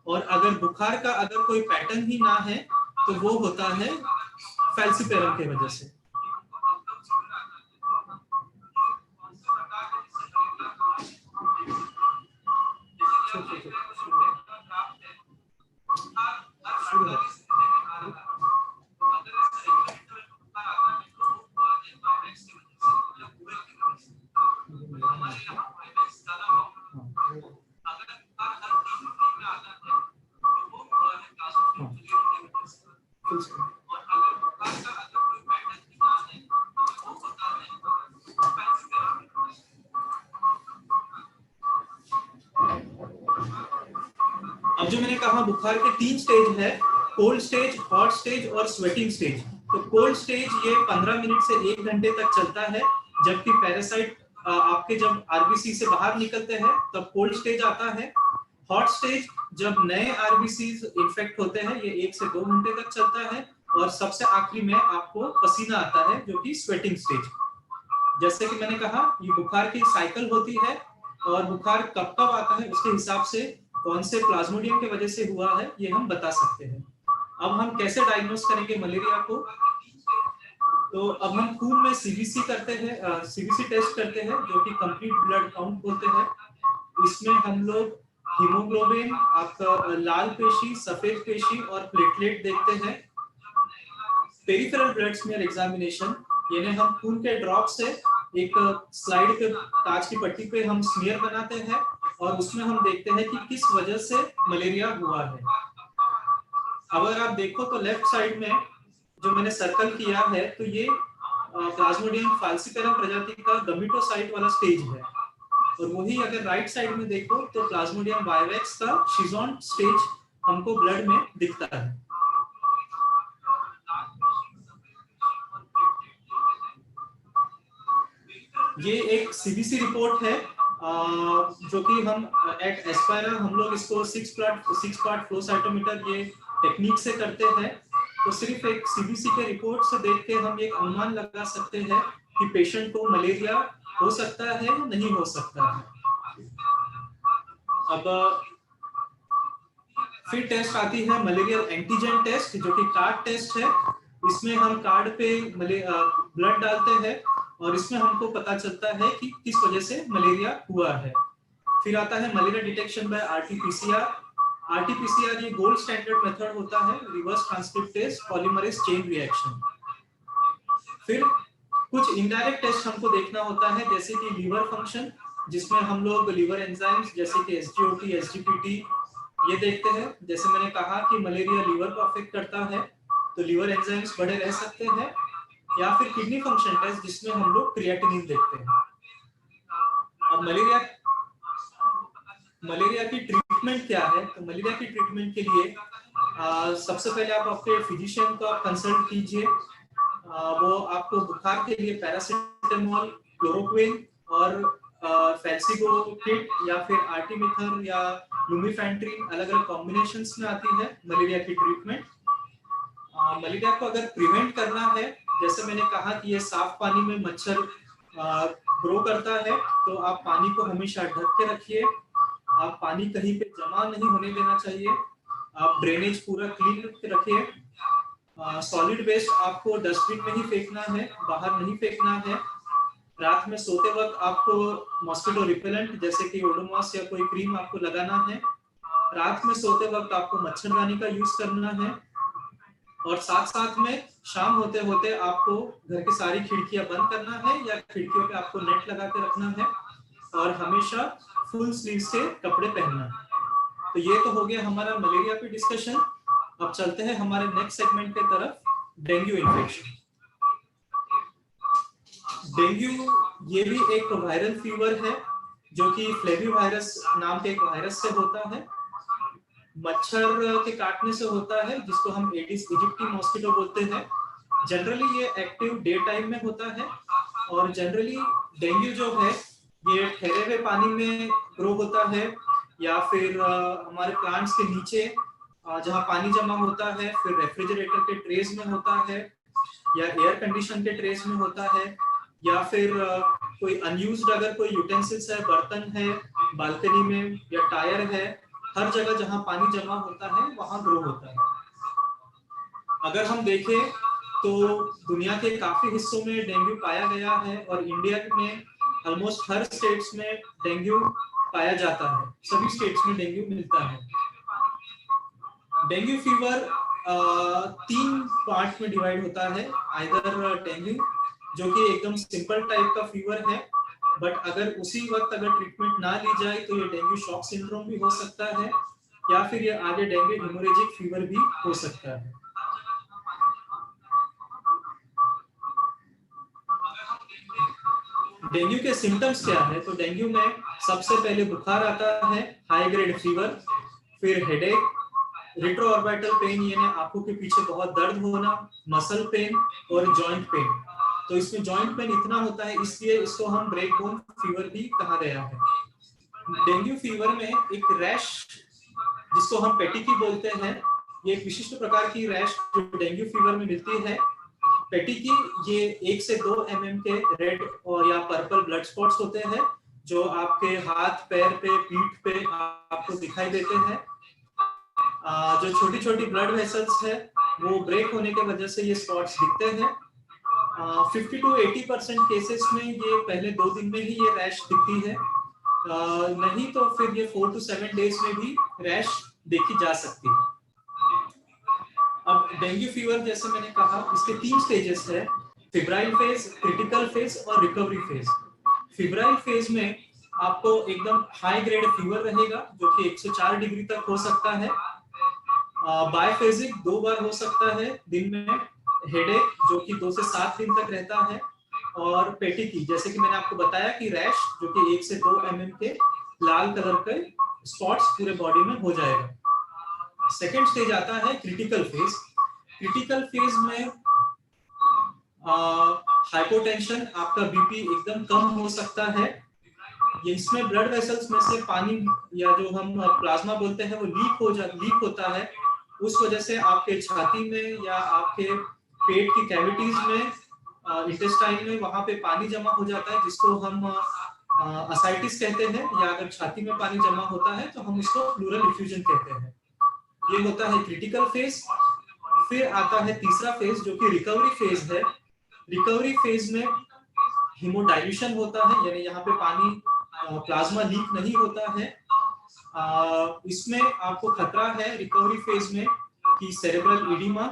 और अगर बुखार का अगर कोई पैटर्न ही ना है तो वो होता है फैल्सिपेरम के वजह से। अब जो मैंने कहा बुखार के 3 स्टेज है, कोल्ड स्टेज, हॉट स्टेज और स्वेटिंग स्टेज। तो कोल्ड स्टेज ये 15 मिनट से 1 घंटे तक चलता है, जबकि पैरासाइट आपके जब आरबीसी से बाहर निकलते हैं तब कोल्ड स्टेज आता है। हॉट स्टेज जब नए आरबीसी इन्फेक्ट होते हैं ये 1 से 2 घंटे तक चलता है, और सबसे आखिरी में आपको पसीना आता है जो कि स्वेटिंग स्टेज। जैसे कि मैंने कहा ये बुखार की साइकिल होती है, और बुखार कब कब आता है उसके हिसाब से कौन से प्लाज्मोडियम की वजह से हुआ है ये हम बता सकते हैं। अब हम कैसे डायग्नोस करेंगे मलेरिया को? तो अब हम खून में सीबीसी करते हैं, सीबीसी टेस्ट करते हैं जो कि कंप्लीट ब्लड काउंट बोलते हैं। इसमें हम लोग हीमोग्लोबिन, आपका लाल पेशी, सफेद पेशी और प्लेटलेट देखते हैं। पेरिफेरल ब्लड स्मीयर एग्जामिनेशन, यानी हम खून के ड्रॉप से एक स्लाइड पे कांच की पट्टी पे हम स्मीयर बनाते हैं और उसमें हम देखते हैं कि किस वजह से मलेरिया हुआ है। अगर आप देखो तो लेफ्ट साइड में जो मैंने सर्कल किया है तो ये प्लाज्मोडियम फाल्सिपेरम प्रजाति का गमीटोसाइट वाला स्टेज है, और वही अगर राइट साइड में देखो तो प्लाज्मोडियम वाइवैक्स का शिजॉन स्टेज हमको ब्लड में दिखता है। ये एक सीबीसी रिपोर्ट है जो कि हम एट एस्पायरा हम लोग इसको 6 पार्ट फ्लो साइटोमीटर ये टेक्निक से करते हैं। तो सिर्फ एक सीबीसी के रिपोर्ट से देख के हम एक अनुमान लगा सकते हैं कि पेशेंट को मलेरिया हो सकता है या नहीं हो सकता है। अब फिर टेस्ट आती है मलेरियल एंटीजन टेस्ट जो कि कार्ड टेस्ट है। इसमें हम कार्ड पे ब्लड डालते हैं और इसमें हमको पता चलता है कि किस वजह से मलेरिया हुआ है। फिर आता है malaria detection bye RTPCR. RTPCR ये गोल्ड स्टैंडर्ड मेथड होता है, reverse transcriptase polymerase chain reaction. फिर कुछ इनडायरेक्ट टेस्ट हमको देखना होता है, जैसे कि लीवर फंक्शन, जिसमें हम लोग लीवर एंजाइम्स जैसे कि एसजीओटी, एसजीपीटी ये देखते हैं। जैसे मैंने कहा कि मलेरिया लीवर को अफेक्ट करता है तो लीवर एंजाइम्स बढ़े रह सकते हैं, या फिर किडनी फंक्शन टेस्ट जिसमें हम लोग क्रिएटिनिन देखते हैं। अब मलेरिया की ट्रीटमेंट क्या है? तो मलेरिया की ट्रीटमेंट के लिए सबसे पहले आप आपके फिजिशियन को कंसल्ट कीजिए। वो आपको बुखार के लिए पैरासिटामोल, क्लोरोक्विन और फैल्सिगोकिट या फिर आर्टिमिथर या लुमिफेंट्रिन अलग अलग कॉम्बिनेशंस में आती है मलेरिया की ट्रीटमेंट। मलेरिया को अगर प्रिवेंट करना है, जैसे मैंने कहा कि ये साफ पानी में मच्छर ग्रो करता है, तो आप पानी को हमेशा ढक के रखिए। आप पानी कहीं पे जमा नहीं होने देना चाहिए। आप ड्रेनेज पूरा क्लीन रखिए। सॉलिड वेस्ट आपको डस्टबिन में ही फेंकना है, बाहर नहीं फेंकना है। रात में सोते वक्त आपको मॉस्किटो रिपेलेंट जैसे कि ओडोमॉस या कोई क्रीम आपको लगाना है। रात में सोते वक्त आपको मच्छरदानी का यूज करना है, और साथ साथ में शाम होते होते आपको घर की सारी खिड़कियां बंद करना है या खिड़कियों पे आपको नेट लगा के रखना है, और हमेशा फुल स्लीव से कपड़े पहनना है। तो ये तो हो गया हमारा मलेरिया पे डिस्कशन। अब चलते हैं हमारे नेक्स्ट सेगमेंट के तरफ, डेंगू इन्फेक्शन। डेंगू ये भी एक वायरल फीवर है जो कि फ्लेविवायरस नाम के एक वायरस से होता है, मच्छर के काटने से होता है, जिसको हम एडिस इजिप्टी मॉस्किटो बोलते हैं। जनरली ये एक्टिव डे टाइम में होता है, और जनरली डेंगू जो है ये ठहरे हुए पानी में ग्रो होता है, या फिर हमारे प्लांट्स के नीचे जहाँ पानी जमा होता है, फिर रेफ्रिजरेटर के ट्रेस में होता है, या एयर कंडीशन के ट्रेस में होता है, या फिर कोई अनयूज्ड अगर कोई यूटेंसिल्स है, बर्तन है बालकनी में या टायर है, हर जगह जहां पानी जमा होता है वहां ग्रो होता है। अगर हम देखें तो दुनिया के काफी हिस्सों में डेंगू पाया गया है, और इंडिया में ऑलमोस्ट हर स्टेट्स में डेंगू पाया जाता है, सभी स्टेट्स में डेंगू मिलता है। डेंगू फीवर 3 पार्ट में डिवाइड होता है। आइदर डेंगू जो कि एकदम सिंपल टाइप का फीवर है, बट अगर उसी वक्त अगर ट्रीटमेंट ना ली जाए तो ये डेंगू शॉक सिंड्रोम भी हो सकता है, या फिर ये आगे डेंगू हेमोरेजिक फीवर भी हो सकता है। डेंगू के सिम्टम्स क्या है? तो डेंगू में सबसे पहले बुखार आता है, हाई ग्रेड फीवर, फिर हेडेक, रेट्रोऑर्बिटल पेन यानी आंखों के पीछे बहुत दर्द होना, मसल पेन और जॉइंट पेन। तो इसमें जॉइंट पेन इतना होता है इसलिए इसको हम ब्रेक बोन फीवर भी कहा गया है। डेंगू फीवर में एक रैश जिसको हम पेटिकी बोलते हैं, ये एक विशिष्ट प्रकार की रैश जो डेंगू फीवर में मिलती है। पेटिकी ये 1 से 2 mm के रेड और या पर्पल ब्लड स्पॉट्स होते हैं जो आपके हाथ पैर पे पीठ पे आपको दिखाई देते हैं। जो छोटी छोटी ब्लड वेसल्स है वो ब्रेक होने के वजह से ये स्पॉट्स दिखते हैं। 50 to 80% केसेस में ये पहले 2 दिन में ही ये रैश दिखती है, नहीं तो फिर ये 4 to 7 डेज में भी रैश देखी जा सकती है। अब डेंगू फीवर जैसे मैंने कहा इसके 3 स्टेजेस है, फिब्राइल फेज, क्रिटिकल फेज और रिकवरी फेज। फिब्राइल फेज में आपको एकदम हाई ग्रेड फीवर रहेगा जो कि 104 डिग्री तक हो सकता है। बायफेजिक 2 बार हो सकता है दिन में, हेडेक जो कि 2 से 7 दिन तक रहता है, और पेटिकी जैसे कि मैंने आपको बताया कि रैश जो कि 1 से 2 mm के लाल कलर के स्पॉट्स पूरे बॉडी में हो जाएगा। सेकेंड स्टेज आता है क्रिटिकल फेज। क्रिटिकल फेज में हाइपोटेंशन, आपका बीपी एकदम कम हो सकता है। ये इसमें ब्लड वेसल्स में से पानी या जो हम प्लाज्मा बोलते हैं वो लीक होता है, उस वजह से आपके छाती में या आपके पेट की कैविटीज में, इंटेस्टाइन में वहां पे पानी जमा हो जाता है जिसको हम असाइटिस कहते हैं, या अगर छाती में पानी जमा होता है तो हम उसको प्लूरल इफ्यूजन कहते हैं। ये होता है क्रिटिकल फेज। फिर आता है तीसरा फेज जो कि रिकवरी फेज है। रिकवरी फेज में हीमोडाइल्यूशन होता है, यानी यहाँ पे पानी प्लाज्मा लीक नहीं होता है। इसमें आपको खतरा है रिकवरी फेज में कि सेरेब्रल एडिमा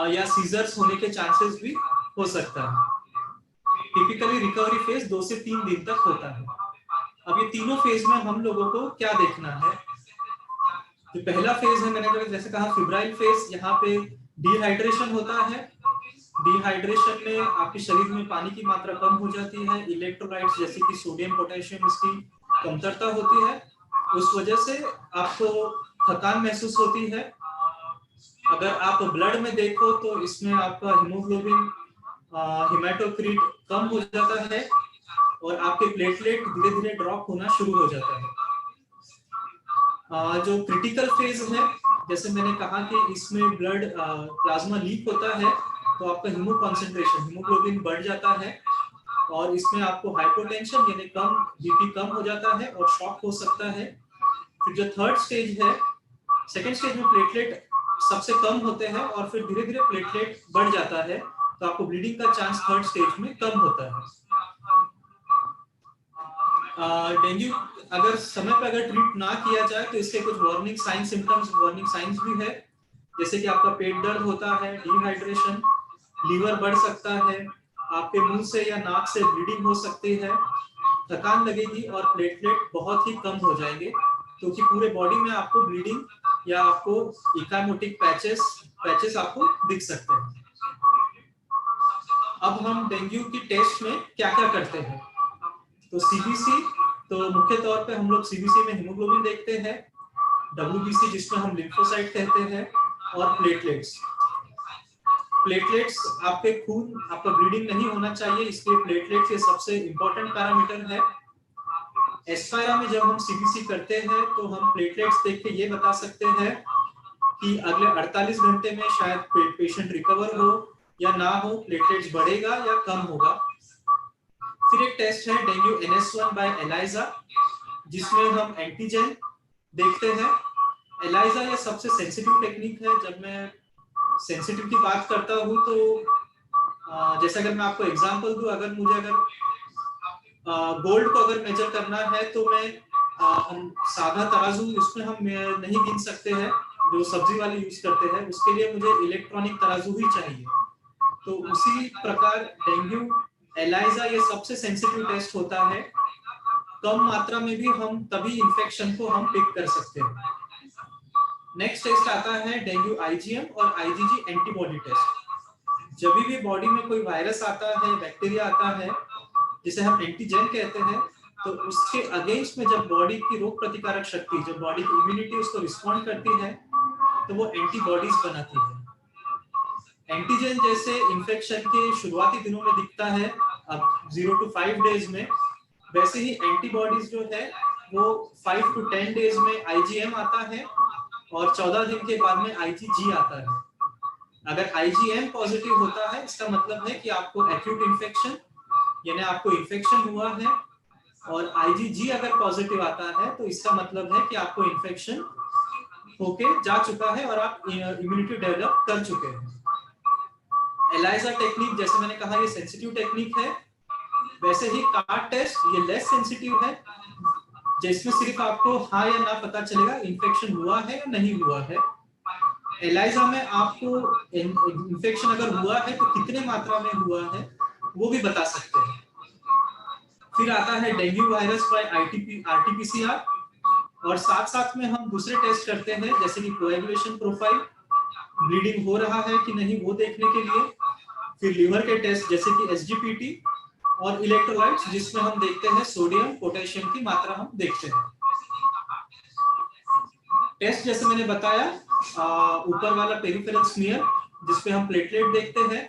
या सीजर्स होने के चांसेस भी हो सकता है। टिपिकली रिकवरी फेज 2 से 3 दिन तक होता है। अब ये तीनों फेज में हम लोगों को क्या देखना है? जो पहला फेज है मैंने जैसे कहा फिब्राइल फेज, यहाँ पे डिहाइड्रेशन होता है। डिहाइड्रेशन में आपके शरीर में पानी की मात्रा कम हो जाती है, इलेक्ट्रोलाइट्स जैसे कि सोडियम पोटेशियम इसकी कमतरता होती है, उस वजह से आपको थकान महसूस होती है। अगर आप ब्लड में देखो तो इसमें आपका हीमोग्लोबिन हेमाटोक्रिट कम हो जाता है और आपके प्लेटलेट धीरे धीरे ड्रॉप होना शुरू हो जाता है। जो क्रिटिकल फेज है, जैसे मैंने कहा कि इसमें ब्लड प्लाज्मा लीक होता है तो आपका हीमो कॉन्सेंट्रेशन हीमोग्लोबिन बढ़ जाता है और इसमें आपको हाइपोटेंशन यानी कम बीपी कम हो जाता है और शॉक हो सकता है। फिर जो थर्ड स्टेज है, सेकेंड स्टेज में प्लेटलेट सबसे कम होते हैं और फिर धीरे धीरे प्लेटलेट बढ़ जाता है तो आपको ब्लीडिंग का चांस थर्ड स्टेज में कम होता है। डेंगू अगर समय पर अगर ट्रीट ना किया जाए तो इसके कुछ warning sign symptoms, warning science भी है, जैसे कि आपका पेट दर्द होता है, डिहाइड्रेशन, लीवर बढ़ सकता है, आपके मुंह से या नाक से ब्लीडिंग हो सकती है, थकान लगेगी और प्लेटलेट बहुत ही कम हो जाएंगे, क्योंकि पूरे बॉडी में आपको ब्लीडिंग या आपको इकामोटिक पैचेस आपको दिख सकते हैं। अब हम डेंगू की टेस्ट में क्या क्या करते हैं, तो सीबीसी, तो मुख्य तौर पे हम लोग सीबीसी में हीमोग्लोबिन देखते हैं, डब्ल्यूबीसी जिसमें हम लिम्फोसाइट कहते हैं, और प्लेटलेट्स। प्लेटलेट्स आपके खून, आपका ब्लीडिंग नहीं होना चाहिए, इसलिए प्लेटलेट्स ये सबसे इंपॉर्टेंट पैरामीटर है। एस्पायरा में जब हम सीबीसी करते हैं तो हम प्लेटलेट्स देख के ये बता सकते हैं कि अगले 48 घंटे में शायद पेशेंट रिकवर हो या ना हो, प्लेटलेट्स बढ़ेगा या कम होगा। फिर एक टेस्ट है डेंगू NS1 बाय एलाइजा, जिसमें हम एंटीजन देखते हैं। एलाइजा ये सबसे सेंसिटिव टेक्निक है। जब मैं सेंसिटिव की बात करता हूँ तो जैसे अगर मैं आपको एग्जांपल दूं, अगर मुझे गोल्ड को अगर मेजर करना है तो मैं हम सादा तराजू उसमें हम नहीं गिन सकते हैं, जो सब्जी वाले यूज करते हैं, उसके लिए मुझे इलेक्ट्रॉनिक तराजू ही चाहिए। तो उसी प्रकार डेंगू एलाइजा ये सबसे सेंसिटिव टेस्ट होता है। कम मात्रा में भी हम तभी इंफेक्शन को हम पिक कर सकते हैं। नेक्स्ट टेस्ट आता है डेंगू IgM और IgG एंटीबॉडी टेस्ट। जब भी बॉडी में कोई वायरस आता है, बैक्टीरिया आता है, जिसे हम एंटीजन कहते हैं, तो उसके अगेंस्ट में जब बॉडी की रोग प्रतिकारक शक्ति, जब बॉडी की इम्यूनिटी उसको रिस्पॉन्ड करती है, तो वो एंटीबॉडीज बनाती है। एंटीजन जैसे इंफेक्शन के शुरुआती दिनों में दिखता है, अब 0 to 5 डेज में, वैसे ही एंटीबॉडीज जो है वो 5 to 10 डेज में IgM आता है और 14 दिन के बाद में IgG आता है। अगर IgM पॉजिटिव होता है, इसका मतलब है कि आपको एक्यूट इंफेक्शन, यानी आपको इंफेक्शन हुआ है, और IgG अगर पॉजिटिव आता है तो इसका मतलब है कि आपको इंफेक्शन होके जा चुका है और आप इम्यूनिटी डेवलप कर चुके हैं। एलाइजा टेक्निक, जैसे मैंने कहा, ये सेंसिटिव टेक्निक है। वैसे ही कार्ड टेस्ट ये लेस सेंसिटिव है, जिसमें सिर्फ आपको हाँ या ना पता चलेगा इंफेक्शन हुआ है या नहीं हुआ है। एलाइजा में आपको इंफेक्शन अगर हुआ है तो कितने मात्रा में हुआ है वो भी बता सकते हैं। फिर आता है डेंगू वायरस बाय RT-PCR, और साथ साथ में हम दूसरे टेस्ट करते हैं, जैसे कि कोएगुलेशन प्रोफाइल, ब्लीडिंग हो रहा है कि नहीं वो देखने के लिए। फिर लीवर के टेस्ट जैसे कि SGPT, और इलेक्ट्रोलाइट्स जिसमें हम देखते हैं सोडियम पोटेशियम की मात्रा हम देखते हैं। टेस्ट जैसे मैंने बताया, ऊपर वाला पेरिफेरल स्मीयर जिसपे हम प्लेटलेट देखते हैं,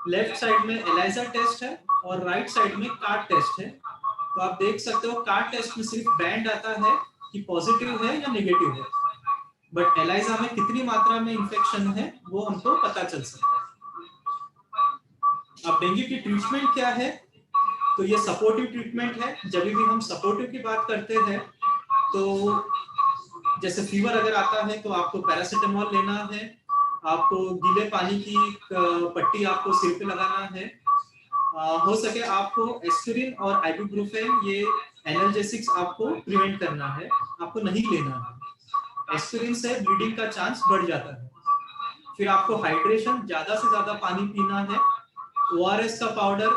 लेफ्ट साइड में एलाइजा टेस्ट है और राइट साइड में कार्ड टेस्ट है। तो आप देख सकते हो कार्ड टेस्ट में सिर्फ बैंड आता है कि पॉजिटिव है या नेगेटिव है, बट एलाइजा में कितनी मात्रा में इंफेक्शन है वो हमको पता चल सकता है। अब डेंगू की ट्रीटमेंट क्या है, तो ये सपोर्टिव ट्रीटमेंट है। जब भी हम सपोर्टिव की बात करते हैं तो जैसे फीवर अगर आता है तो आपको पैरासिटामोल लेना है, आपको गीले पानी की पट्टी आपको सिर पे लगाना है, हो सके आपको एस्पिरिन और आइबुप्रोफेन ये एनाल्जेसिक्स आपको प्रिवेंट करना है, आपको नहीं लेना है। एस्पिरिन से ब्लीडिंग का चांस बढ़ जाता है। फिर आपको हाइड्रेशन, ज्यादा से ज्यादा पानी पीना है। ORS का पाउडर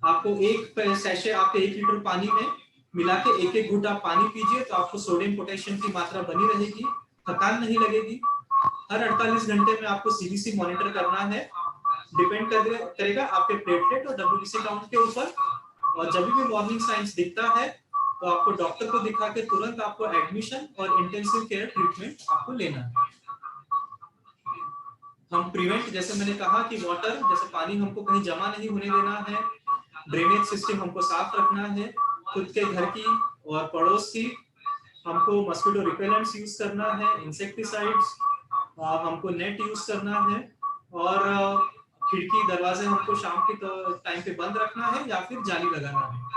आपको एक सैशे आपके 1 लीटर पानी में मिला के एक घूंट आप पानी पीजिए, तो आपको सोडियम पोटेशियम की मात्रा बनी रहेगी, थकान नहीं लगेगी। हर 48 घंटे में आपको CBC मॉनिटर करना है, डिपेंड करेगा आपके प्लेटलेट और WBC काउंट के ऊपर। और जब भी वार्निंग साइंस दिखता है तो आपको डॉक्टर को दिखा के तुरंत आपको एडमिशन और इंटेंसिव केयर ट्रीटमेंट आपको लेना है। हम प्रिवेंट, जैसे मैंने कहा कि वाटर, जैसे पानी हमको कहीं जमा नहीं होने देना है, ड्रेनेज सिस्टम हमको साफ रखना है, खुद के घर की और पड़ोस की। हमको मस्किटो रिपेलेंट्स यूज करना है, इंसेक्टिसाइड्स, हमको नेट यूज करना है, और खिड़की दरवाजे हमको शाम के टाइम पे बंद रखना है या फिर जाली लगाना है।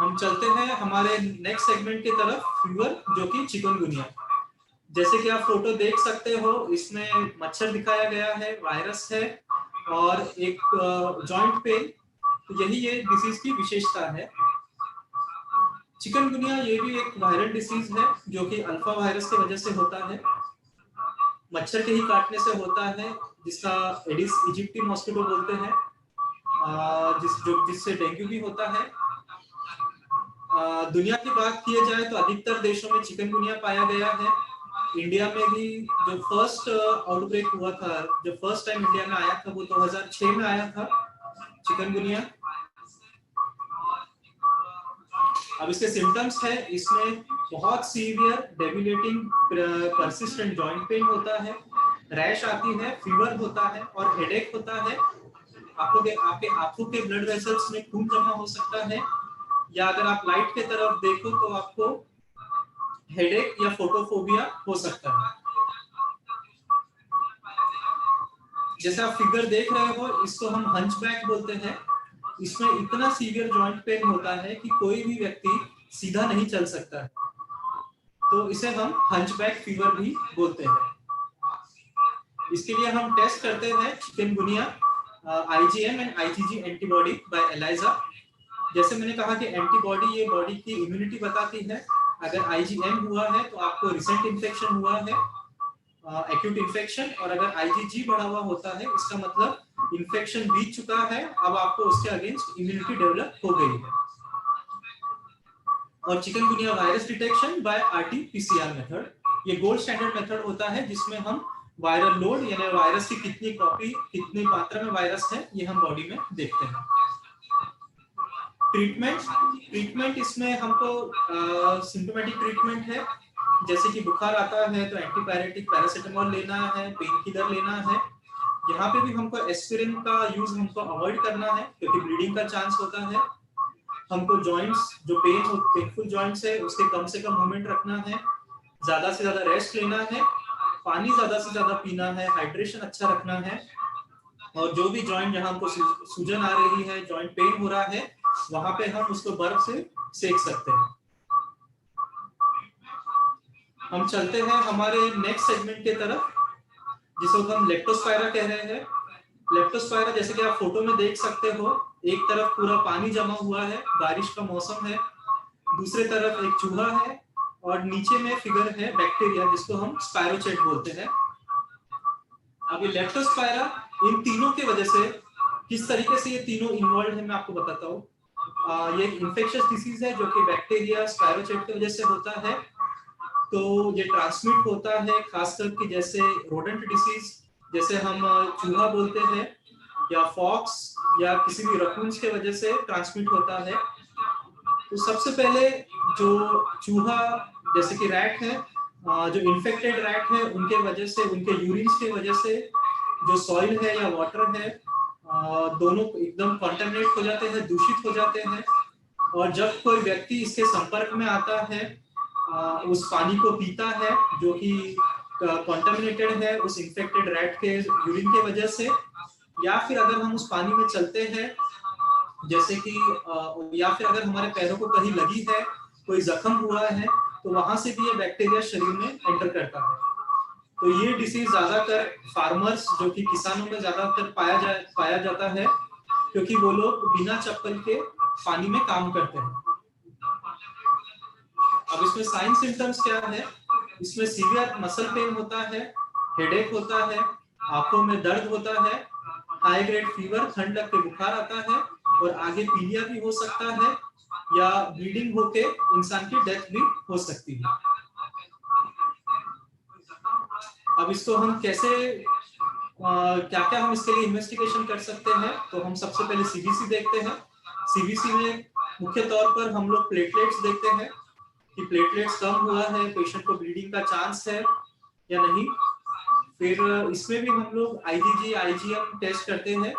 हम चलते हैं हमारे नेक्स्ट सेगमेंट की तरफ, फीवर, जो कि चिकनगुनिया। जैसे कि आप फोटो देख सकते हो, इसमें मच्छर दिखाया गया है, वायरस है और एक जॉइंट पेन। तो यही ये डिसीज की विशेषता है। चिकनगुनिया ये भी एक वायरल डिसीज है जो कि अल्फा वायरस की वजह से होता है, मच्छर के ही काटने से होता है, जिसका एडिस इजिप्टी मॉस्किटो बोलते हैं, जिससे डेंगू भी होता है। दुनिया की बात की जाए तो अधिकतर देशों में चिकनगुनिया पाया गया है। इंडिया में भी जो फर्स्ट आउटब्रेक हुआ था, जो फर्स्ट टाइम इंडिया में आया था, वो 2006 में आया था चिकनगुनिया। अब इसके सिम्टम्स है, इसमें बहुत सीवियर डेबिलिटिंग परसिस्टेंट जॉइंट पेन होता है, रैश आती है, फीवर होता है और हेडेक होता है। आपके आंखों के ब्लड वेसल्स में खून जमा हो सकता है, या अगर आप लाइट के तरफ देखो तो आपको हेडेक या फोटोफोबिया हो सकता है। जैसे आप फिगर देख रहे हो, इसको हम हंचबैक बोलते हैं। इसमें इतना सीवियर जॉइंट पेन होता है कि कोई भी व्यक्ति सीधा नहीं चल सकता है, तो इसे हम हंचबैक फीवर भी बोलते हैं। इसके लिए हम टेस्ट करते हैं chikungunya IgM and IgG antibody by ELISA. जैसे मैंने कहा कि एंटीबॉडी ये बॉडी की इम्यूनिटी बताती है। अगर IgM हुआ है तो आपको रिसेंट इन्फेक्शन हुआ है, एक्यूट इन्फेक्शन, और अगर IgG बढ़ा हुआ होता है इसका मतलब इन्फेक्शन बीत चुका है, अब आपको उसके अगेंस्ट इम्यूनिटी डेवलप हो गई है। और chikungunya virus detection bye RT-PCR method, ये गोल्ड स्टैंडर्ड मेथड होता है जिसमें हम वायरल लोड यानी वायरस की कितनी कॉपी, कितनी मात्रा में वायरस है, ये हम बॉडी में देखते हैं। ट्रीटमेंट इसमें हमको सिम्टोमेटिक ट्रीटमेंट है। जैसे कि बुखार आता है तो एंटीपायरेटिक पैरासिटामोल लेना है, पेन किलर लेना है। यहाँ पे भी हमको एस्पिरिन का यूज हमको अवॉइड करना है क्योंकि ब्लीडिंग का चांस होता है। हमको जॉइंट्स जो पेनफुल जॉइंट्स है उसके कम से कम मूवमेंट रखना है, ज्यादा से ज्यादा रेस्ट लेना है, पानी ज्यादा से ज्यादा पीना है, हाइड्रेशन अच्छा रखना है, और जो भी जॉइंट जहाँ हमको सूजन आ रही है, जॉइंट पेन हो रहा है, वहां पे हम उसको बर्फ से सेक सकते हैं। हम चलते हैं हमारे नेक्स्ट सेगमेंट के तरफ, जिसको हम लेप्टोस्पायरा कह रहे हैं। लेप्टोस्पायरा जैसे कि आप फोटो में देख सकते हो, एक तरफ पूरा पानी जमा हुआ है, बारिश का मौसम है, दूसरे तरफ एक चूहा है, और नीचे में फिगर है बैक्टीरिया जिसको हम स्पायरोचेट बोलते हैं। अब ये लेप्टोस्पायरा इन तीनों के वजह से, किस तरीके से ये तीनों इन्वॉल्व है मैं आपको बताता हूँ। ये इन्फेक्शियस डिसीज है जो कि बैक्टीरिया स्पायरोचेट की वजह से होता है। तो ये ट्रांसमिट होता है खासकर कि जैसे रोडेंट डिसीज, जैसे हम चूहा बोलते हैं, या फॉक्स या किसी भी रकून्स के वजह से ट्रांसमिट होता है। तो सबसे पहले जो चूहा जैसे कि रैट है, जो इन्फेक्टेड रैट है, उनके वजह से, उनके यूरिन्स के वजह से जो सॉइल है या वाटर है, दोनों एकदम कंटामिनेट हो जाते हैं, दूषित हो जाते हैं। और जब कोई व्यक्ति इसके संपर्क में आता है, उस पानी को पीता है जो कि कंटामिनेटेड है उस इन्फेक्टेड रैट के यूरिन के वजह से, या फिर अगर हम उस पानी में चलते हैं, जैसे कि या फिर अगर हमारे पैरों को कहीं लगी है, कोई जख्म हुआ है, तो वहां से भी ये बैक्टीरिया शरीर में एंटर करता है। तो ये डिसीज ज्यादातर फार्मर्स जो कि किसानों में ज्यादातर पाया जाता है, क्योंकि वो लोग बिना चप्पल के पानी में काम करते हैं। अब इसमें साइन सिम्टम्स क्या है? इसमें सीवियर मसल पेन होता है, हेडेक होता है, आंखों में दर्द होता है, हाई ग्रेड फीवर, ठंड लग के बुखार आता है, और आगे पीलिया भी हो सकता है, या ब्लीडिंग होके इंसान की डेथ भी हो सकती है। अब इसको हम कैसे क्या हम इसके लिए इन्वेस्टिगेशन कर सकते हैं? तो हम सबसे पहले सीबीसी देखते हैं। सीबीसी में मुख्य तौर पर हम लोग प्लेटलेट्स देखते हैं कि प्लेटलेट्स कम हुआ है, पेशेंट को ब्लीडिंग का चांस है या नहीं। फिर इसमें भी हम लोग IgG IgM टेस्ट करते हैं,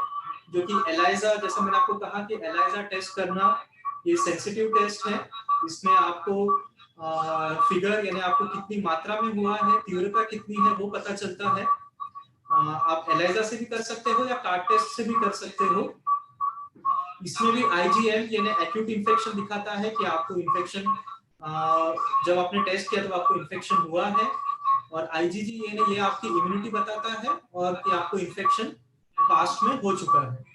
जो कि एलाइजा, जैसे मैंने आपको कहा कि एलाइजा टेस्ट करना ये सेंसिटिव टेस्ट है। इसमें आपको फिगर यानी आपको कितनी मात्रा में हुआ है, तीव्रता कितनी है, वो पता चलता है। आप एलाइजा से भी कर सकते हो या कार्ड टेस्ट से भी कर सकते हो। इसमें भी IgM यानी एक्यूट इन्फेक्शन दिखाता है कि आपको इन्फेक्शन, जब आपने टेस्ट किया तो आपको इन्फेक्शन हुआ है। और IgG ये आपकी इम्यूनिटी बताता है और कि आपको इन्फेक्शन पास्ट में हो चुका है।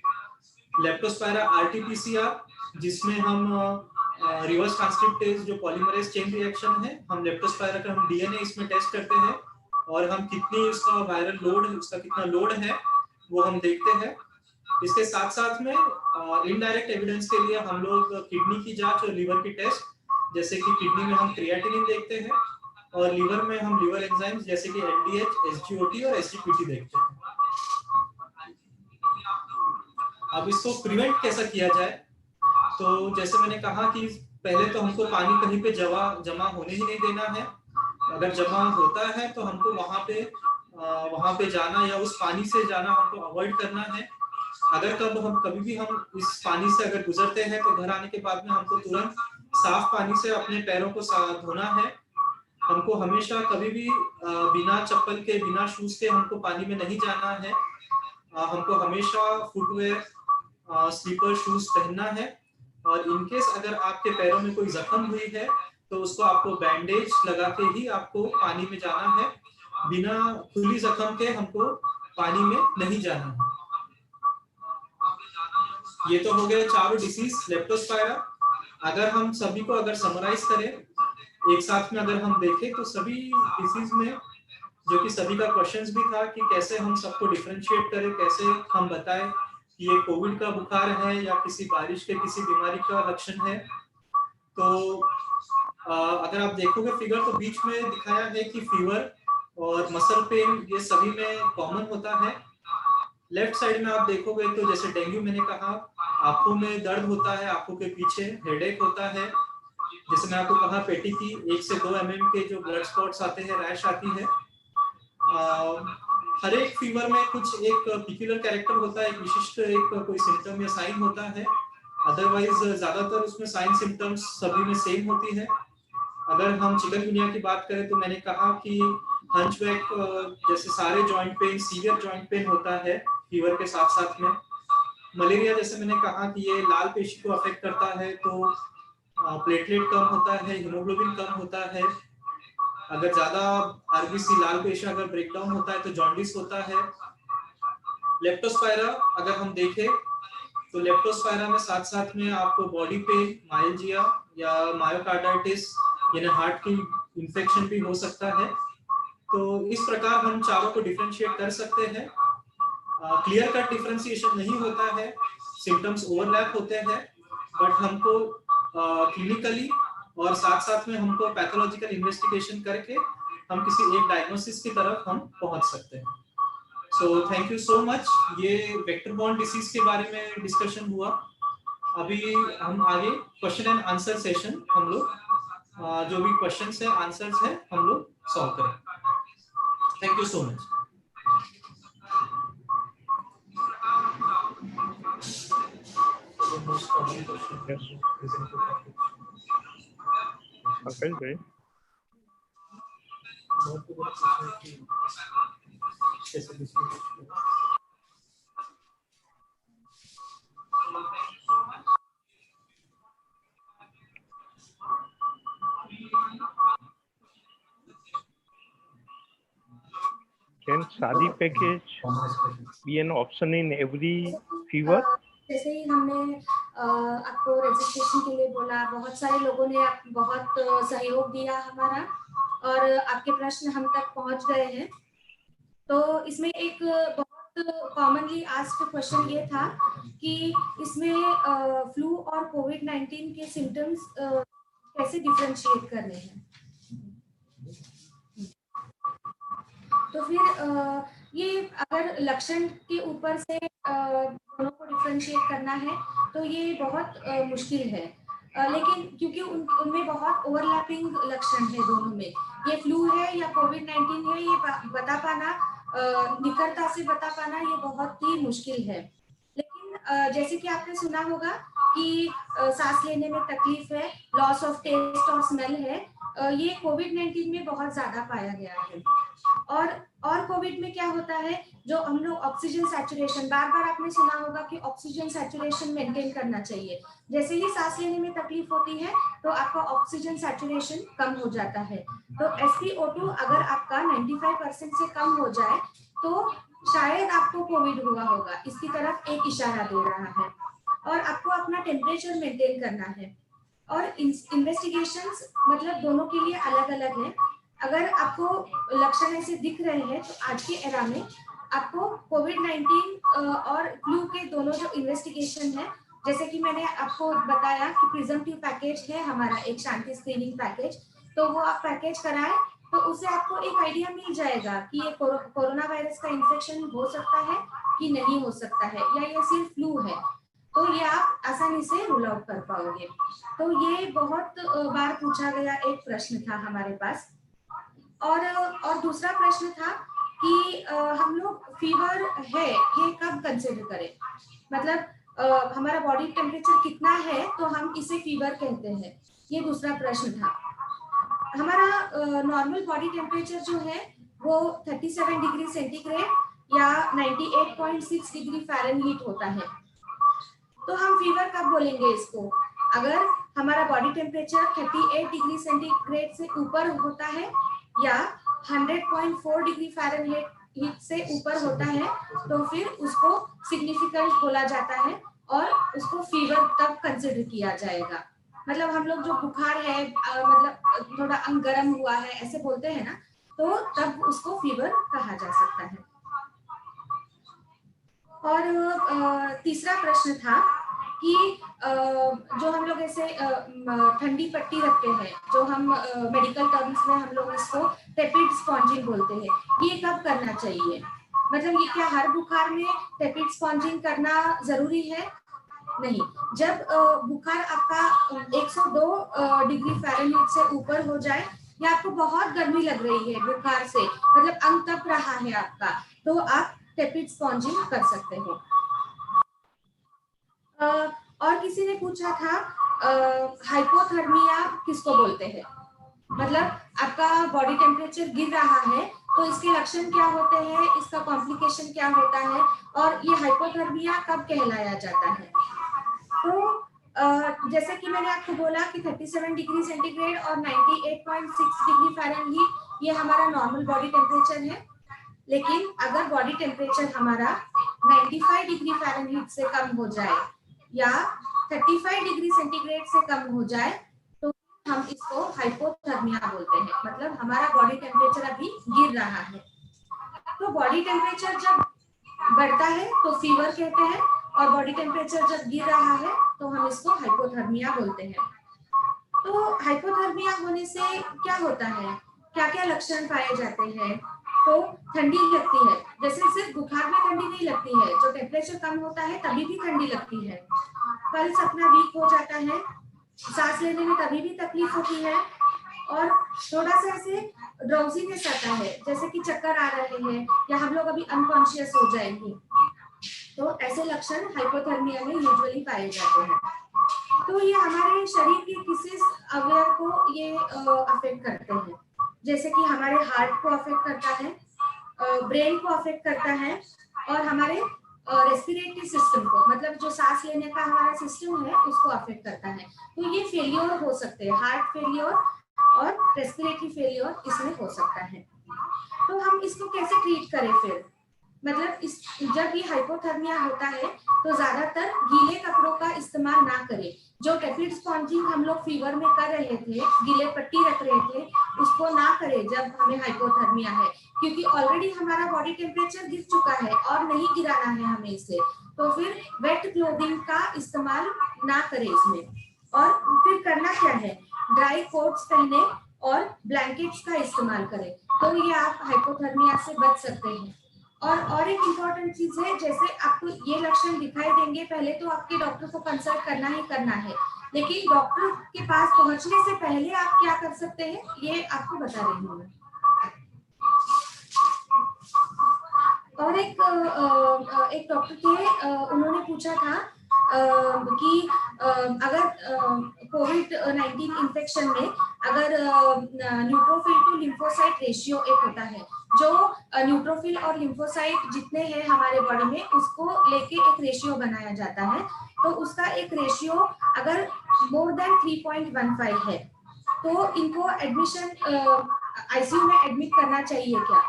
लेप्टोस्पायरा RT-PCR जिसमें हम रिवर्स ट्रांसक्रिप्टेज जो पॉलीमरेज चेन रिएक्शन है, हम लेप्टोस्पायरा का हम DNA इसमें टेस्ट करते हैं और हम कितनी उसका वायरल लोड है, उसका कितना लोड है वो हम देखते हैं। इसके साथ साथ में इनडायरेक्ट एविडेंस के लिए हम लोग किडनी की जांच और लीवर की टेस्ट, जैसे कि किडनी में हम क्रिएटिनिन देखते हैं और लीवर में हम लीवर एंजाइम्स जैसे कि LDH, SGOT और SGPT देखते हैं। अब इसको प्रिवेंट कैसा किया जाए, तो जैसे मैंने कहा कि पहले तो हमको पानी कहीं पे जमा होने ही नहीं देना है। अगर जमा होता है तो हमको वहां पे जाना या उस पानी से जाना हमको अवॉइड करना है। अगर कभी भी हम इस पानी से अगर गुजरते हैं तो घर आने के बाद में हमको तुरंत साफ पानी से अपने पैरों को धोना है। हमको हमेशा कभी भी बिना चप्पल के, बिना शूज के हमको पानी में नहीं जाना है। हमको हमेशा फुटवेयर, स्लीपर शूज पहनना है और इनकेस अगर आपके पैरों में कोई जख्म हुई है तो उसको आपको बैंडेज लगा के ही आपको पानी में जाना है। बिना खुली जख्म के हमको पानी में नहीं जाना है। ये तो हो गए चारों डिसीज लेप्टोस्पायरा। अगर हम सभी को अगर समराइज करें एक साथ में, अगर हम देखें तो सभी डिसीज में जो कि सभी का क्वेश्चंस भी था कि कैसे हम सबको डिफरेंशिएट करें, कैसे हम बताएं कि ये कोविड का बुखार है या किसी बारिश के किसी बीमारी का लक्षण है। तो अगर आप देखोगे फिगर तो बीच में दिखाया है कि फीवर और मसल पेन ये सभी में कॉमन होता है। लेफ्ट साइड में आप देखोगे तो जैसे डेंगू मैंने कहा, आंखों में दर्द होता है, आंखों के पीछे हेडेक होता है। जैसे मैं आपको कहा पेटी की 1 से 2 mm के जो ब्लड स्पॉट्स आते हैं, रैश आती है। हर एक फीवर में कुछ एक पर्टिकुलर कैरेक्टर होता है, एक विशिष्ट एक कोई सिम्टम या साइन होता है। अदरवाइज ज्यादातर उसमें साइन सिम्टम्स सभी में सेम होती है। अगर हम चिकनगुनिया की बात करें तो मैंने कहा कि हंचबैक जैसे सारे joint pain, severe joint pain होता है फीवर के साथ साथ में। मलेरिया जैसे मैंने कहा कि ये लाल पेशी को अफेक्ट करता है, तो प्लेटलेट कम होता है, हीमोग्लोबिन कम होता है। अगर ज्यादा आरबीसी लाल पेशी अगर ब्रेकडाउन होता है तो जॉन्डिस होता है। लेप्टोस्पायरा अगर हम देखें तो लेप्टोस्पायरा में साथ साथ में आपको बॉडी पेन, मायल्जिया या मायोकार्डाइटिस यानी हार्ट की इंफेक्शन भी हो सकता है। तो इस प्रकार हम चारों को डिफरेंशिएट कर सकते हैं। क्लियर कट डिफरेंशिएशन नहीं होता है, सिम्टम्स ओवरलैप होते हैं, बट हमको क्लिनिकली और साथ साथ में हमको पैथोलॉजिकल इन्वेस्टिगेशन करके हम किसी एक डायग्नोसिस की तरफ हम पहुंच सकते हैं। So thank you so much. ये वेक्टर बॉर्न डिसीज के बारे में डिस्कशन हुआ। अभी हम आगे क्वेश्चन एंड आंसर सेशन हम लोग जो भी क्वेश्चंस है, आंसर्स है, हम लोग सॉल्व करें। Thank you so much. Can SADI package be an option in every fever? जैसे ही हमने आपको रजिस्ट्रेशन के लिए बोला, बहुत सारे लोगों ने बहुत सहयोग दिया हमारा और आपके प्रश्न हम तक पहुंच गए हैं। तो इसमें एक बहुत कॉमनली आस्क्ड क्वेश्चन ये था कि इसमें फ्लू और कोविड-19 के सिम्टम्स कैसे डिफरेंशिएट करने हैं। तो फिर ये अगर लक्षण के ऊपर से दोनों को डिफरेंशिएट करना है तो ये बहुत मुश्किल है। लेकिन क्योंकि उनमें बहुत ओवरलैपिंग लक्षण है दोनों में, ये फ्लू है या कोविड-19 है, ये बता पाना, निकटता से बता पाना ये बहुत ही मुश्किल है। लेकिन जैसे कि आपने सुना होगा कि सांस लेने में तकलीफ है, लॉस ऑफ टेस्ट और स्मेल है, ये कोविड-19 में बहुत ज्यादा पाया गया है। और कोविड में क्या होता है, जो हम लोग ऑक्सीजन सैचुरेशन, बार बार आपने सुना होगा कि ऑक्सीजन सैचुरेशन मेंटेन करना चाहिए। जैसे ही सांस लेने में तकलीफ होती है तो आपका ऑक्सीजन सैचुरेशन कम हो जाता है। तो SpO2 अगर आपका 95% से कम हो जाए तो शायद आपको कोविड हुआ होगा, इसकी तरफ एक इशारा दे रहा है। और आपको अपना टेम्परेचर मेंटेन करना है। और इन्वेस्टिगेशंस मतलब दोनों के लिए अलग अलग है। अगर आपको लक्षण ऐसे दिख रहे हैं तो आज के एरा में आपको कोविड-19 और फ्लू के दोनों जो इन्वेस्टिगेशन है, जैसे कि मैंने आपको बताया कि प्रिजम्पटिव पैकेज है हमारा एक शांति स्क्रीनिंग पैकेज, तो वो आप पैकेज कराएं तो उससे आपको एक आइडिया मिल जाएगा कि ये कोरोना वायरस का इन्फेक्शन हो सकता है कि नहीं हो सकता है, या ये सिर्फ फ्लू है। तो ये आप आसानी से रूल आउट कर पाओगे। तो ये बहुत बार पूछा गया एक प्रश्न था हमारे पास। और दूसरा प्रश्न था कि हम लोग फीवर है ये कब कंसिडर करें, मतलब हमारा बॉडी टेम्परेचर कितना है तो हम इसे फीवर कहते हैं, ये दूसरा प्रश्न था। हमारा नॉर्मल बॉडी टेम्परेचर जो है वो 37 डिग्री सेंटीग्रेड या 98.6 डिग्री फ़ारेनहीट होता है। तो हम फीवर कब बोलेंगे इसको, अगर हमारा बॉडी टेम्परेचर 38 डिग्री सेंटीग्रेड से ऊपर होता है या 100.4 डिग्री फ़ारेनहीट से ऊपर होता है तो फिर उसको सिग्निफिकेंट बोला जाता है और उसको फीवर तब कंसिडर किया जाएगा। मतलब हम लोग जो बुखार है मतलब थोड़ा अंग गर्म हुआ है ऐसे बोलते हैं ना, तो तब उसको फीवर कहा जा सकता है। और तीसरा प्रश्न था कि जो हम लोग ऐसे ठंडी पट्टी रखते हैं, जो हम मेडिकल टर्म्स में हम लोग इसको टेपिड स्पॉन्जिंग बोलते हैं, ये कब करना चाहिए, मतलब ये क्या हर बुखार में टेपिड स्पॉन्जिंग करना जरूरी है? नहीं, जब बुखार आपका 102 डिग्री फ़ारेनहीट से ऊपर हो जाए या आपको बहुत गर्मी लग रही है बुखार से, मतलब अंग तप रहा है आपका, तो आप टेपिड स्पॉन्जिंग कर सकते हैं। और किसी ने पूछा था हाइपोथर्मिया किसको बोलते हैं, मतलब आपका बॉडी टेम्परेचर गिर रहा है तो इसके लक्षण क्या होते हैं, इसका कॉम्प्लिकेशन क्या होता है और ये हाइपोथर्मिया कब कहलाया जाता है। तो जैसे कि मैंने आपको बोला कि 37 डिग्री सेंटीग्रेड और 98.6 डिग्री फ़ारेनहीट ये हमारा नॉर्मल बॉडी टेम्परेचर है, लेकिन अगर बॉडी टेम्परेचर हमारा 95 डिग्री फ़ारेनहीट से कम हो जाए या 35 डिग्री सेंटीग्रेड से कम हो जाए तो हम इसको हाइपोथर्मिया बोलते हैं, मतलब हमारा बॉडी टेम्परेचर अभी गिर रहा है। तो बॉडी टेम्परेचर जब बढ़ता है तो फीवर कहते हैं और बॉडी टेम्परेचर जब गिर रहा है तो हम इसको हाइपोथर्मिया बोलते हैं। तो हाइपोथर्मिया होने से क्या होता है, क्या क्या लक्षण पाए जाते हैं, तो ठंडी लगती है, जैसे सिर्फ बुखार में ठंडी नहीं लगती है, जो टेम्परेचर कम होता है तभी भी ठंडी लगती है, पल्स अपना वीक हो जाता है, सांस लेने में तभी भी तकलीफ होती है और थोड़ा सा ऐसे ड्राउजीनेस आता है, जैसे कि चक्कर आ रहे हैं या हम लोग अभी अनकॉन्शियस हो जाएंगे, तो ऐसे लक्षण हाइपोथर्मिया में यूजुअली पाए जाते हैं। तो ये हमारे शरीर के किसी अवयव को ये अफेक्ट करते हैं, जैसे कि हमारे हार्ट को अफेक्ट करता है, ब्रेन को अफेक्ट करता है और हमारे रेस्पिरेटरी सिस्टम को, मतलब जो सांस लेने का हमारा सिस्टम है उसको अफेक्ट करता है। तो ये फेलियर हो सकते हैं, हार्ट फेलियर और रेस्पिरेटरी फेलियर इसमें हो सकता है। तो हम इसको कैसे ट्रीट करें फिर, मतलब जब ये हाइपोथर्मिया होता है तो ज्यादातर गीले कपड़ों का इस्तेमाल ना करें, जो टेपिड स्पॉन्जिंग हम लोग फीवर में कर रहे थे, गीले पट्टी रख रहे थे, उसको ना करें जब हमें हाइपोथर्मिया है, क्योंकि ऑलरेडी हमारा बॉडी टेम्परेचर गिर चुका है और नहीं गिराना है हमें इसे, तो फिर वेट क्लोथिंग का इस्तेमाल ना करें इसमें। और फिर करना क्या है, ड्राई कोट्स पहने और ब्लैंकेट्स का इस्तेमाल करें, तो ये आप हाइपोथर्मिया से बच सकते हैं। और एक इम्पॉर्टेंट चीज है, जैसे आपको ये लक्षण दिखाई देंगे, पहले तो आपके डॉक्टर को कंसल्ट करना ही करना है, लेकिन डॉक्टर के पास पहुंचने से पहले आप क्या कर सकते हैं ये आपको बता रही हूँ। और एक डॉक्टर थे, उन्होंने पूछा था कि अगर कोविड-19 इन्फेक्शन में अगर न्यूट्रोफिल टू लिम्फोसाइट रेशियो एक होता है, जो न्यूट्रोफिल और लिम्फोसाइट जितने हैं हमारे बॉडी में उसको लेके एक रेशियो बनाया जाता है। तो उसका एक रेशियो अगर मोर देन 3.15 है तो इनको एडमिशन आईसीयू में एडमिट करना चाहिए क्या?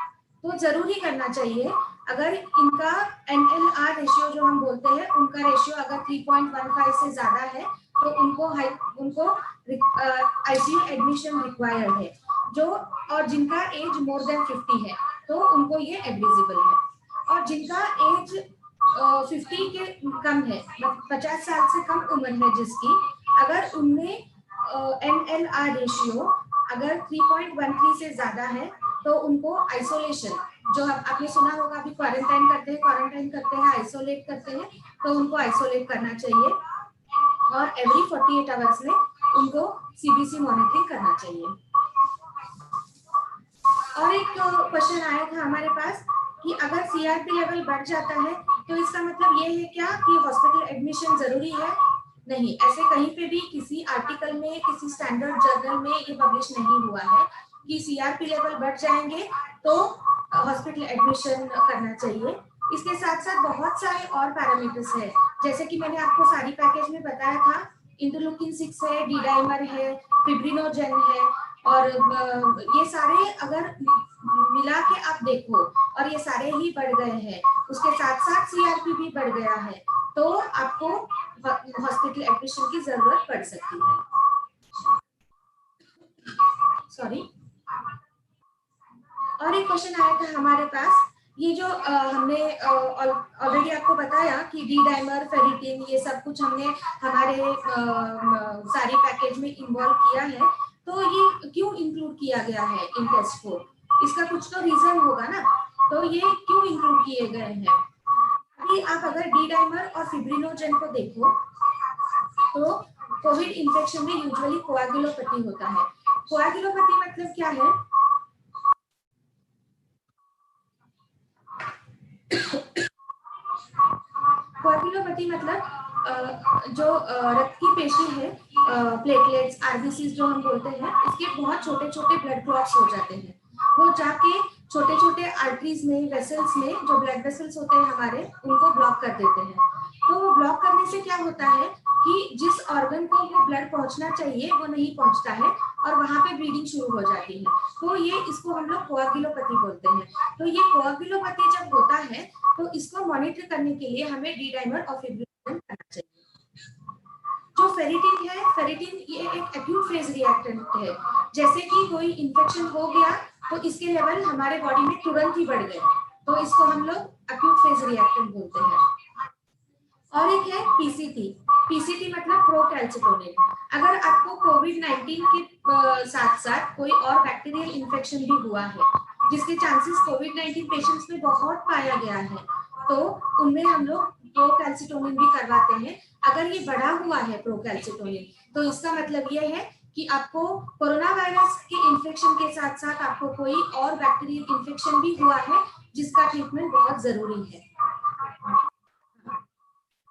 तो जरूरी करना चाहिए। अगर इनका NLR रेशियो जो हम बोलते हैं उनका रेशियो अगर 3.15 से ज्यादा है तो उनको आईसीयू एडमिशन रिक्वायर्ड है। जो और जिनका एज मोर देन 50 है तो उनको ये एडमिसिबल है। और जिनका एज 50 के कम है, 50 साल से कम उम्र है जिसकी, अगर उनमें NLR रेशियो अगर 3.13 से ज्यादा है तो उनको आइसोलेशन, जो आपने सुना होगा अभी क्वारंटाइन करते हैं आइसोलेट करते हैं, तो उनको आइसोलेट करना चाहिए और एवरी 48 आवर्स में उनको CBC मॉनिटरिंग करना चाहिए। और एक क्वेश्चन आया था हमारे पास कि अगर CRP लेवल बढ़ जाता है तो इसका मतलब ये है क्या कि हॉस्पिटल एडमिशन जरूरी है? नहीं, ऐसे कहीं पे भी किसी आर्टिकल में, किसी स्टैंडर्ड जर्नल में ये पब्लिश नहीं हुआ है कि CRP लेवल बढ़ जाएंगे तो हॉस्पिटल एडमिशन करना चाहिए। इसके साथ साथ बहुत सारे और पैरामीटर्स है, जैसे कि मैंने आपको सारी पैकेज में बताया था, इंटरलूकिन 6 है, डी डाइमर है, फिब्रिनोजेन है, और ये सारे अगर मिला के आप देखो और ये सारे ही बढ़ गए हैं, उसके साथ साथ CRP भी बढ़ गया है, तो आपको हॉस्पिटल एडमिशन की जरूरत पड़ सकती है। सॉरी। और एक क्वेश्चन आया था हमारे पास, ये जो हमने ऑलरेडी आपको बताया कि डी डाइमर, फेरिटिन, ये सब कुछ हमने हमारे सारी पैकेज में इन्वॉल्व किया है, तो ये क्यों इंक्लूड किया गया है इन टेस्ट को? इसका कुछ तो रीजन होगा ना, तो ये क्यों इंक्लूड किए गए हैं? अभी आप अगर डी डाइमर और फिब्रिनोजेन को देखो तो कोविड इन्फेक्शन में यूजुअली कोआगुलोपैथी होता है। कोआगुलोपैथी मतलब क्या है? कोआगुलोपैथी मतलब जो रक्त की पेशी है, प्लेटलेट्स, RBCs जो हम बोलते हैं, इसके बहुत छोटे छोटे ब्लड क्लॉट्स हो जाते हैं। वो जाके छोटे छोटे आर्टरीज में, वेसल्स में, जो ब्लड वेसल्स होते हैं हमारे, उनको ब्लॉक कर देते हैं। तो वो ब्लॉक करने से क्या होता है कि जिस ऑर्गन को वो ब्लड पहुंचना चाहिए वो नहीं पहुंचता है और वहां पे ब्लीडिंग शुरू हो जाती है। तो ये इसको हम लोग कोआगुलोपैथी बोलते हैं। तो ये कोआगुलोपैथी जब होता है तो इसको मॉनिटर करने के लिए हमें डी डाइमर और फिब्रिनोजेन करना चाहिए। जो फेरिटिन है, फेरिटिन ये एक एक्यूट फेज रिएक्टेंट है। जैसे कि कोई इन्फेक्शन हो गया तो इसके लेवल हमारे बॉडी में तुरंत ही बढ़ गए, तो इसको हम लोग एक्यूट फेज रिएक्टेंट बोलते हैं। और एक है PCT। PCT मतलब प्रोकैल्सिटोनिन। अगर आपको कोविड-19 के साथ साथ कोई और बैक्टीरियल इन्फेक्शन भी हुआ है, जिसके चांसेस कोविड-19 पेशेंट्स में बहुत पाया गया है, तो उनमें हम लोग प्रोकैल्सिटोनिन भी करवाते हैं। अगर ये बढ़ा हुआ है प्रोकैल्सिटोनिन, तो इसका मतलब ये है कि आपको कोरोना वायरस के इन्फेक्शन के साथ साथ आपको कोई और बैक्टीरियल इन्फेक्शन भी हुआ है जिसका ट्रीटमेंट बहुत जरूरी है।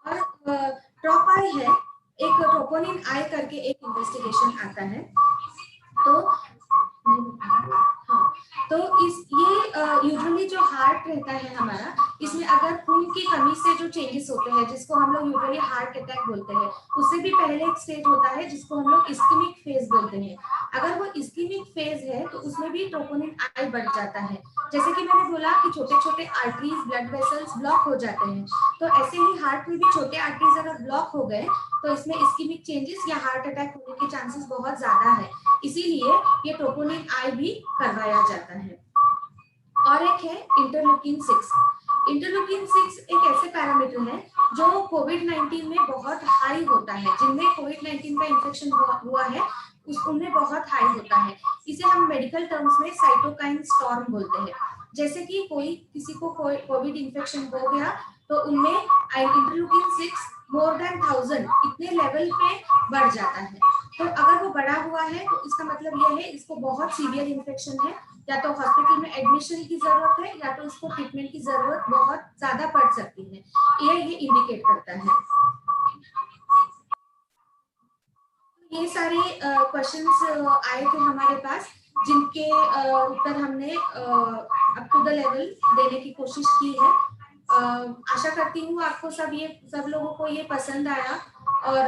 और ट्रोपाई है, एक ट्रोपोनिन आई करके एक इन्वेस्टिगेशन आता है। तो हाँ, तो ये यूजुअली जो हार्ट रहता है हमारा, इसमें अगर खून की कमी से जो चेंजेस होते हैं, जिसको हम लोग यूजुअली हार्ट अटैक बोलते हैं, उससे भी पहले एक स्टेज होता है जिसको हम लोग इस्कीमिक फेज बोलते हैं। अगर वो इस्कीमिक फेज है तो उसमें भी ट्रोपोनिन आई बढ़ जाता है। जैसे कि मैंने बोला कि छोटे छोटे आर्टरीज, ब्लड वेसल्स ब्लॉक हो जाते हैं, तो ऐसे ही हार्ट में भी छोटे आर्टरीज अगर ब्लॉक हो गए तो इसमें इस्कीमिक चेंजेस या हार्ट अटैक होने के चांसेस बहुत ज्यादा है। इसीलिए ये ट्रोपोनिन आई भी करवाया जाता है। और एक है इंटरलूकिन 6। इंटरलूकिन 6 एक ऐसे पैरामीटर है जो कोविड-19 में बहुत हाई होता है। जिनमें कोविड-19 का इन्फेक्शन हुआ है उनमें बहुत हाई होता है। इसे हम मेडिकल टर्म्स में साइटोकाइन स्टॉर्म बोलते हैं। जैसे कि किसी को कोविड इन्फेक्शन हो गया तो उनमें इंटरलूकिन 6 मोर देन 1000 इतने लेवल पे बढ़ जाता है। तो अगर वो बढ़ा हुआ है तो इसका मतलब ये है इसको बहुत सीवियर इन्फेक्शन है, या तो हॉस्पिटल में एडमिशन की जरूरत है या तो इसको ट्रीटमेंट की जरूरत बहुत ज्यादा पड़ सकती है। ये इंडिकेट करता है। ये सारे क्वेश्चंस आए थे हमारे पास, जिनके उत्तर हमने अप टू द लेवल देने की कोशिश की है। आशा करती हूँ आपको सब लोगों को ये पसंद आया और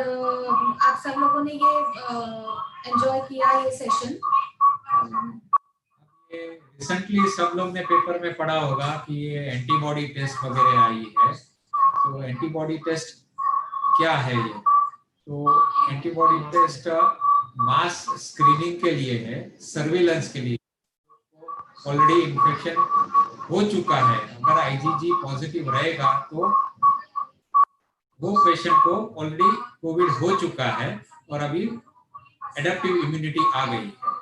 आप सब लोगों ने ये एंजॉय किया ये सेशन। रिसेंटली सब लोग ने पेपर में पढ़ा होगा कि ये एंटीबॉडी टेस्ट वगैरह आई है। तो एंटीबॉडी टेस्ट क्या है ये? तो एंटीबॉडी टेस्ट मास स्क्रीनिंग के लिए है, सर्विलेंस के लिए। ऑलरेडी इन्फेक्शन हो चुका है, अगर आईजीजी पॉजिटिव रहेगा तो वो पेशेंट को ऑलरेडी कोविड हो चुका है और अभी एडेप्टिव इम्यूनिटी आ गई है।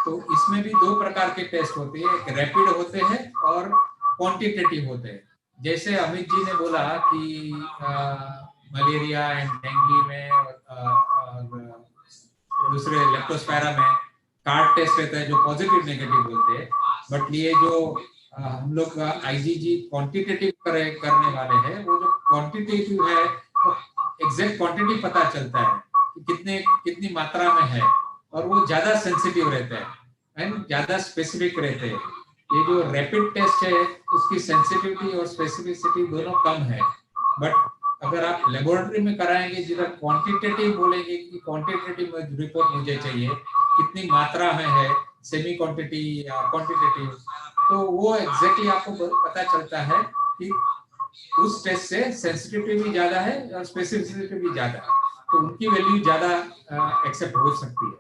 तो इसमें भी दो प्रकार के टेस्ट होते हैं, एक रैपिड होते हैं और क्वांटिटेटिव होते हैं। जैसे अमित जी ने बोला कि मलेरिया एंड डेंगू में दूसरे लेप्टोस्पायरा में कार्ड टेस्ट रहता है जो पॉजिटिव नेगेटिव बोलते हैं। बट ये जो हम लोग आईजीजी क्वांटिटेटिव करने वाले हैं, वो जो क्वांटिटेटिव है एग्जैक्ट क्वांटिटी पता चलता है कि कितनी मात्रा में है, और वो ज्यादा सेंसिटिव रहता है एंड ज्यादा स्पेसिफिक रहते हैं। ये जो रैपिड टेस्ट है उसकी सेंसिटिविटी और स्पेसिफिसिटी दोनों कम है। बट अगर आप लेबोरेटरी में कराएंगे जिधर क्वांटिटेटिव बोलेंगे कि क्वांटिटेटिव रिपोर्ट मुझे चाहिए, कितनी मात्रा में है, सेमी क्वांटिटी या क्वांटिटेटिव, तो वो एग्जैक्टली आपको पता चलता है कि उस टेस्ट से सेंसिटिविटी भी ज्यादा है और स्पेसिफिसिटी भी ज्यादा है, तो उनकी वैल्यू ज्यादा एक्सेप्ट हो सकती है।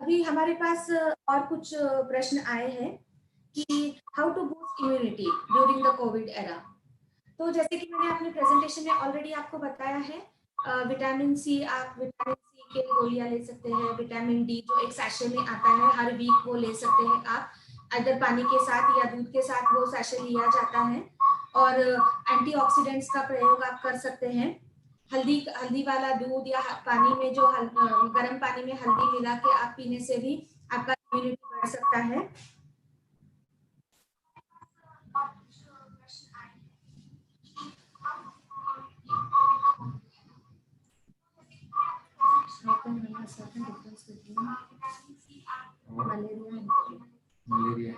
अभी हमारे पास और कुछ प्रश्न आए हैं कि how to boost immunity during the covid era. तो जैसे कि मैंने अपने प्रेजेंटेशन में ऑलरेडी आपको बताया है, विटामिन सी, आप विटामिन सी के गोलियां ले सकते हैं। विटामिन डी जो एक सैशे में आता है, हर वीक वो ले सकते हैं आप, अगर पानी के साथ या दूध के साथ वो सैशे लिया जाता है। और एंटीऑक्सीडेंट्स का प्रयोग आप कर सकते हैं। हल्दी वाला दूध या पानी में जो गर्म पानी में हल्दी मिला के आप पीने से भी आपका इम्यूनिटी बढ़ सकता है। मलेरिया।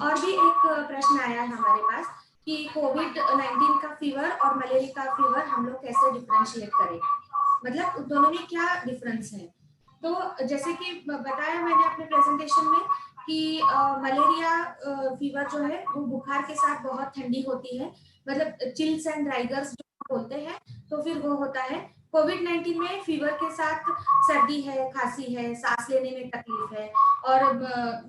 और भी एक प्रश्न आया है हमारे पास कि कोविड-19 का फीवर और मलेरिया का फीवर हम लोग कैसे डिफरेंशिएट करें, मतलब दोनों में क्या डिफरेंस है। तो जैसे कि बताया मैंने अपने प्रेजेंटेशन में कि मलेरिया फीवर जो है वो बुखार के साथ बहुत ठंडी होती है, मतलब चिल्स एंड राइगर्स जो बोलते हैं, तो फिर वो होता है। कोविड-19 में फीवर के साथ सर्दी है, खांसी है, सांस लेने में तकलीफ है, और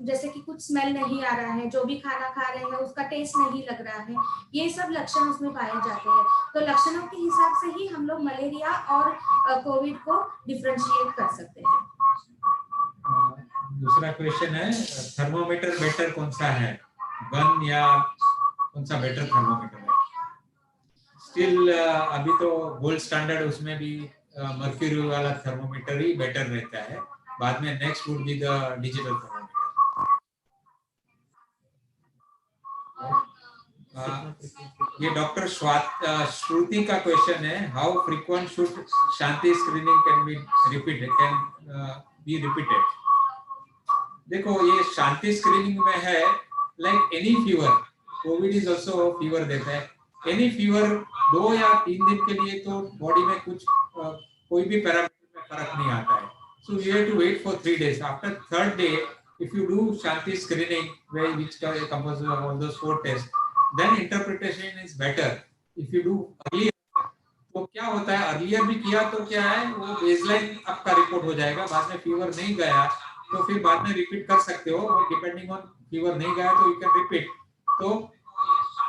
जैसे कि कुछ स्मेल नहीं आ रहा है, जो भी खाना खा रहे हैं उसका टेस्ट नहीं लग रहा है, ये सब लक्षण उसमें पाए जाते हैं। तो लक्षणों के हिसाब से ही हम लोग मलेरिया और कोविड को डिफरेंशिएट कर सकते हैं। दूसरा क्वेश्चन है, थर्मोमीटर बेटर कौन सा है, गन या कौन सा बेटर थर्मोमीटर है? स्टिल अभी तो गोल्ड स्टैंडर्ड उसमें भी मर्क्यूरी वाला थर्मोमीटर ही बेटर रहता है। बाद में next would be the digital thermometer. ये डॉक्टर श्रुति का क्वेश्चन है, how frequent should Shanti screening can be repeated. देखो ये शांति स्क्रीनिंग में है, like any fever, Covid is also fever देता है। एनी फीवर 2 या 3 दिन के लिए तो बॉडी में कुछ कोई भी पैरामीटर में फर्क नहीं आता है। So you have to wait for 3 days. After 3rd day, if you do Shanti screening, which composes of all those 4 tests, then interpretation is better. If you do earlier, तो क्या होता है, अर्लियर भी किया तो क्या है, वो बेसलाइन आपका रिपोर्ट हो जाएगा। बाद में फीवर नहीं गया तो फिर बाद में रिपीट कर सकते हो, और डिपेंडिंग ऑन फीवर नहीं गया तो यू कैन रिपीट। तो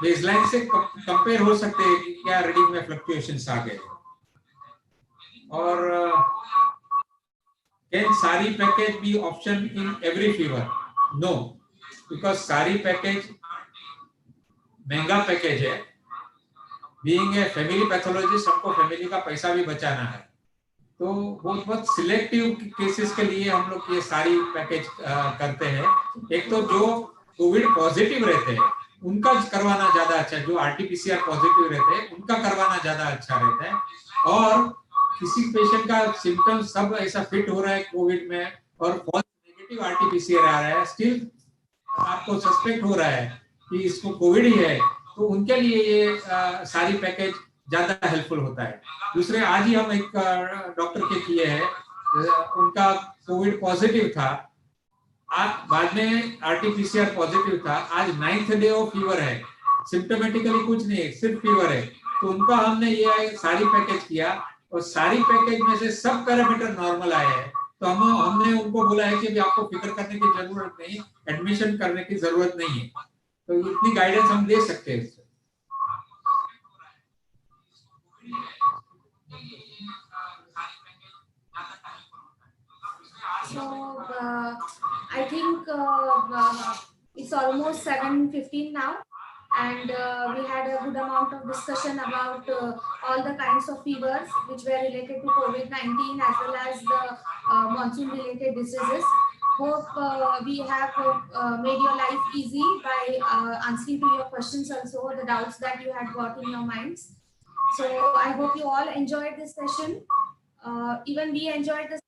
बेसलाइन से कंपेयर हो सकते हैं कि क्या रीडिंग में फ्लक्चुएशंस आ गए। और कैन सारी package be option in every fever? No, because सारी पैकेज महंगा पैकेज है। बीइंग ए फैमिली पैथोलॉजिस्ट, हमको फैमिली का पैसा भी बचाना है, तो बहुत सिलेक्टिव केसेस के लिए हम लोग ये सारी पैकेज करते हैं। एक तो जो कोविड पॉजिटिव रहते हैं उनका करवाना ज्यादा अच्छा है, जो आरटीपीसीआर पॉजिटिव रहते हैं उनका करवाना ज्यादा अच्छा रहता है। और किसी पेशेंट का सिम्टम सब ऐसा फिट हो रहा है कोविड में और फॉल्स नेगेटिव आरटीपीसीआर आ रहा है, स्टिल आपको सस्पेक्ट हो रहा है कि इसको कोविड ही है, तो उनके लिए ये सारी पैकेज ज्यादा हेल्पफुल होता है। दूसरे, आज ही हम एक डॉक्टर के किए हैं, उनका कोविड पॉजिटिव था, आज बाद में आरटीपीसीआर पॉजिटिव था, आज 9th डे ऑफ फीवर है, सिम्टोमेटिकली कुछ नहीं है, सिर्फ फीवर है, तो उनका हमने ये सारी पैकेज किया और सारी पैकेज में से सब पैरामीटर नॉर्मल आए हैं। तो हमने उनको बोला है कि भी आपको फिक्र करने की जरूरत नहीं, एडमिशन करने की जरूरत नहीं है, तो इतनी गाइडेंस हम दे सकते हैं इससे। So I think it's almost 7:15 now, and we had a good amount of discussion about all the kinds of fevers which were related to COVID-19 as well as the monsoon related diseases. Hope we have made your life easy by answering to your questions, also the doubts that you had got in your minds. So I hope you all enjoyed this session. Even we enjoyed the session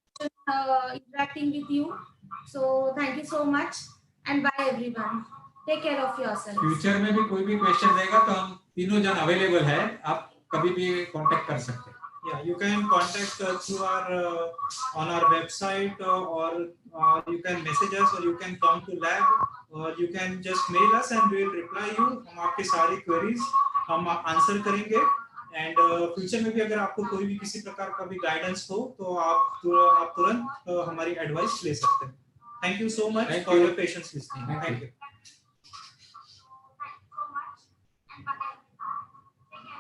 interacting with you. So thank you so much and bye everyone. Take care of yourselves. Future में भी कोई भी question रहेगा तो हम तीनों जन available है, आप कभी भी कांटेक्ट कर सकते हैं। Yeah, you can contact through our on our website or you can message us or you can come to lab or you can just mail us and we will reply you. हम आपके सारी queries हम answer करेंगे and future में भी अगर आपको कोई भी किसी प्रकार का भी गाइडेंस हो तो आप तुरंत हमारी एडवाइस ले सकते हैं। Thank you so much for your patience listening. Thank you.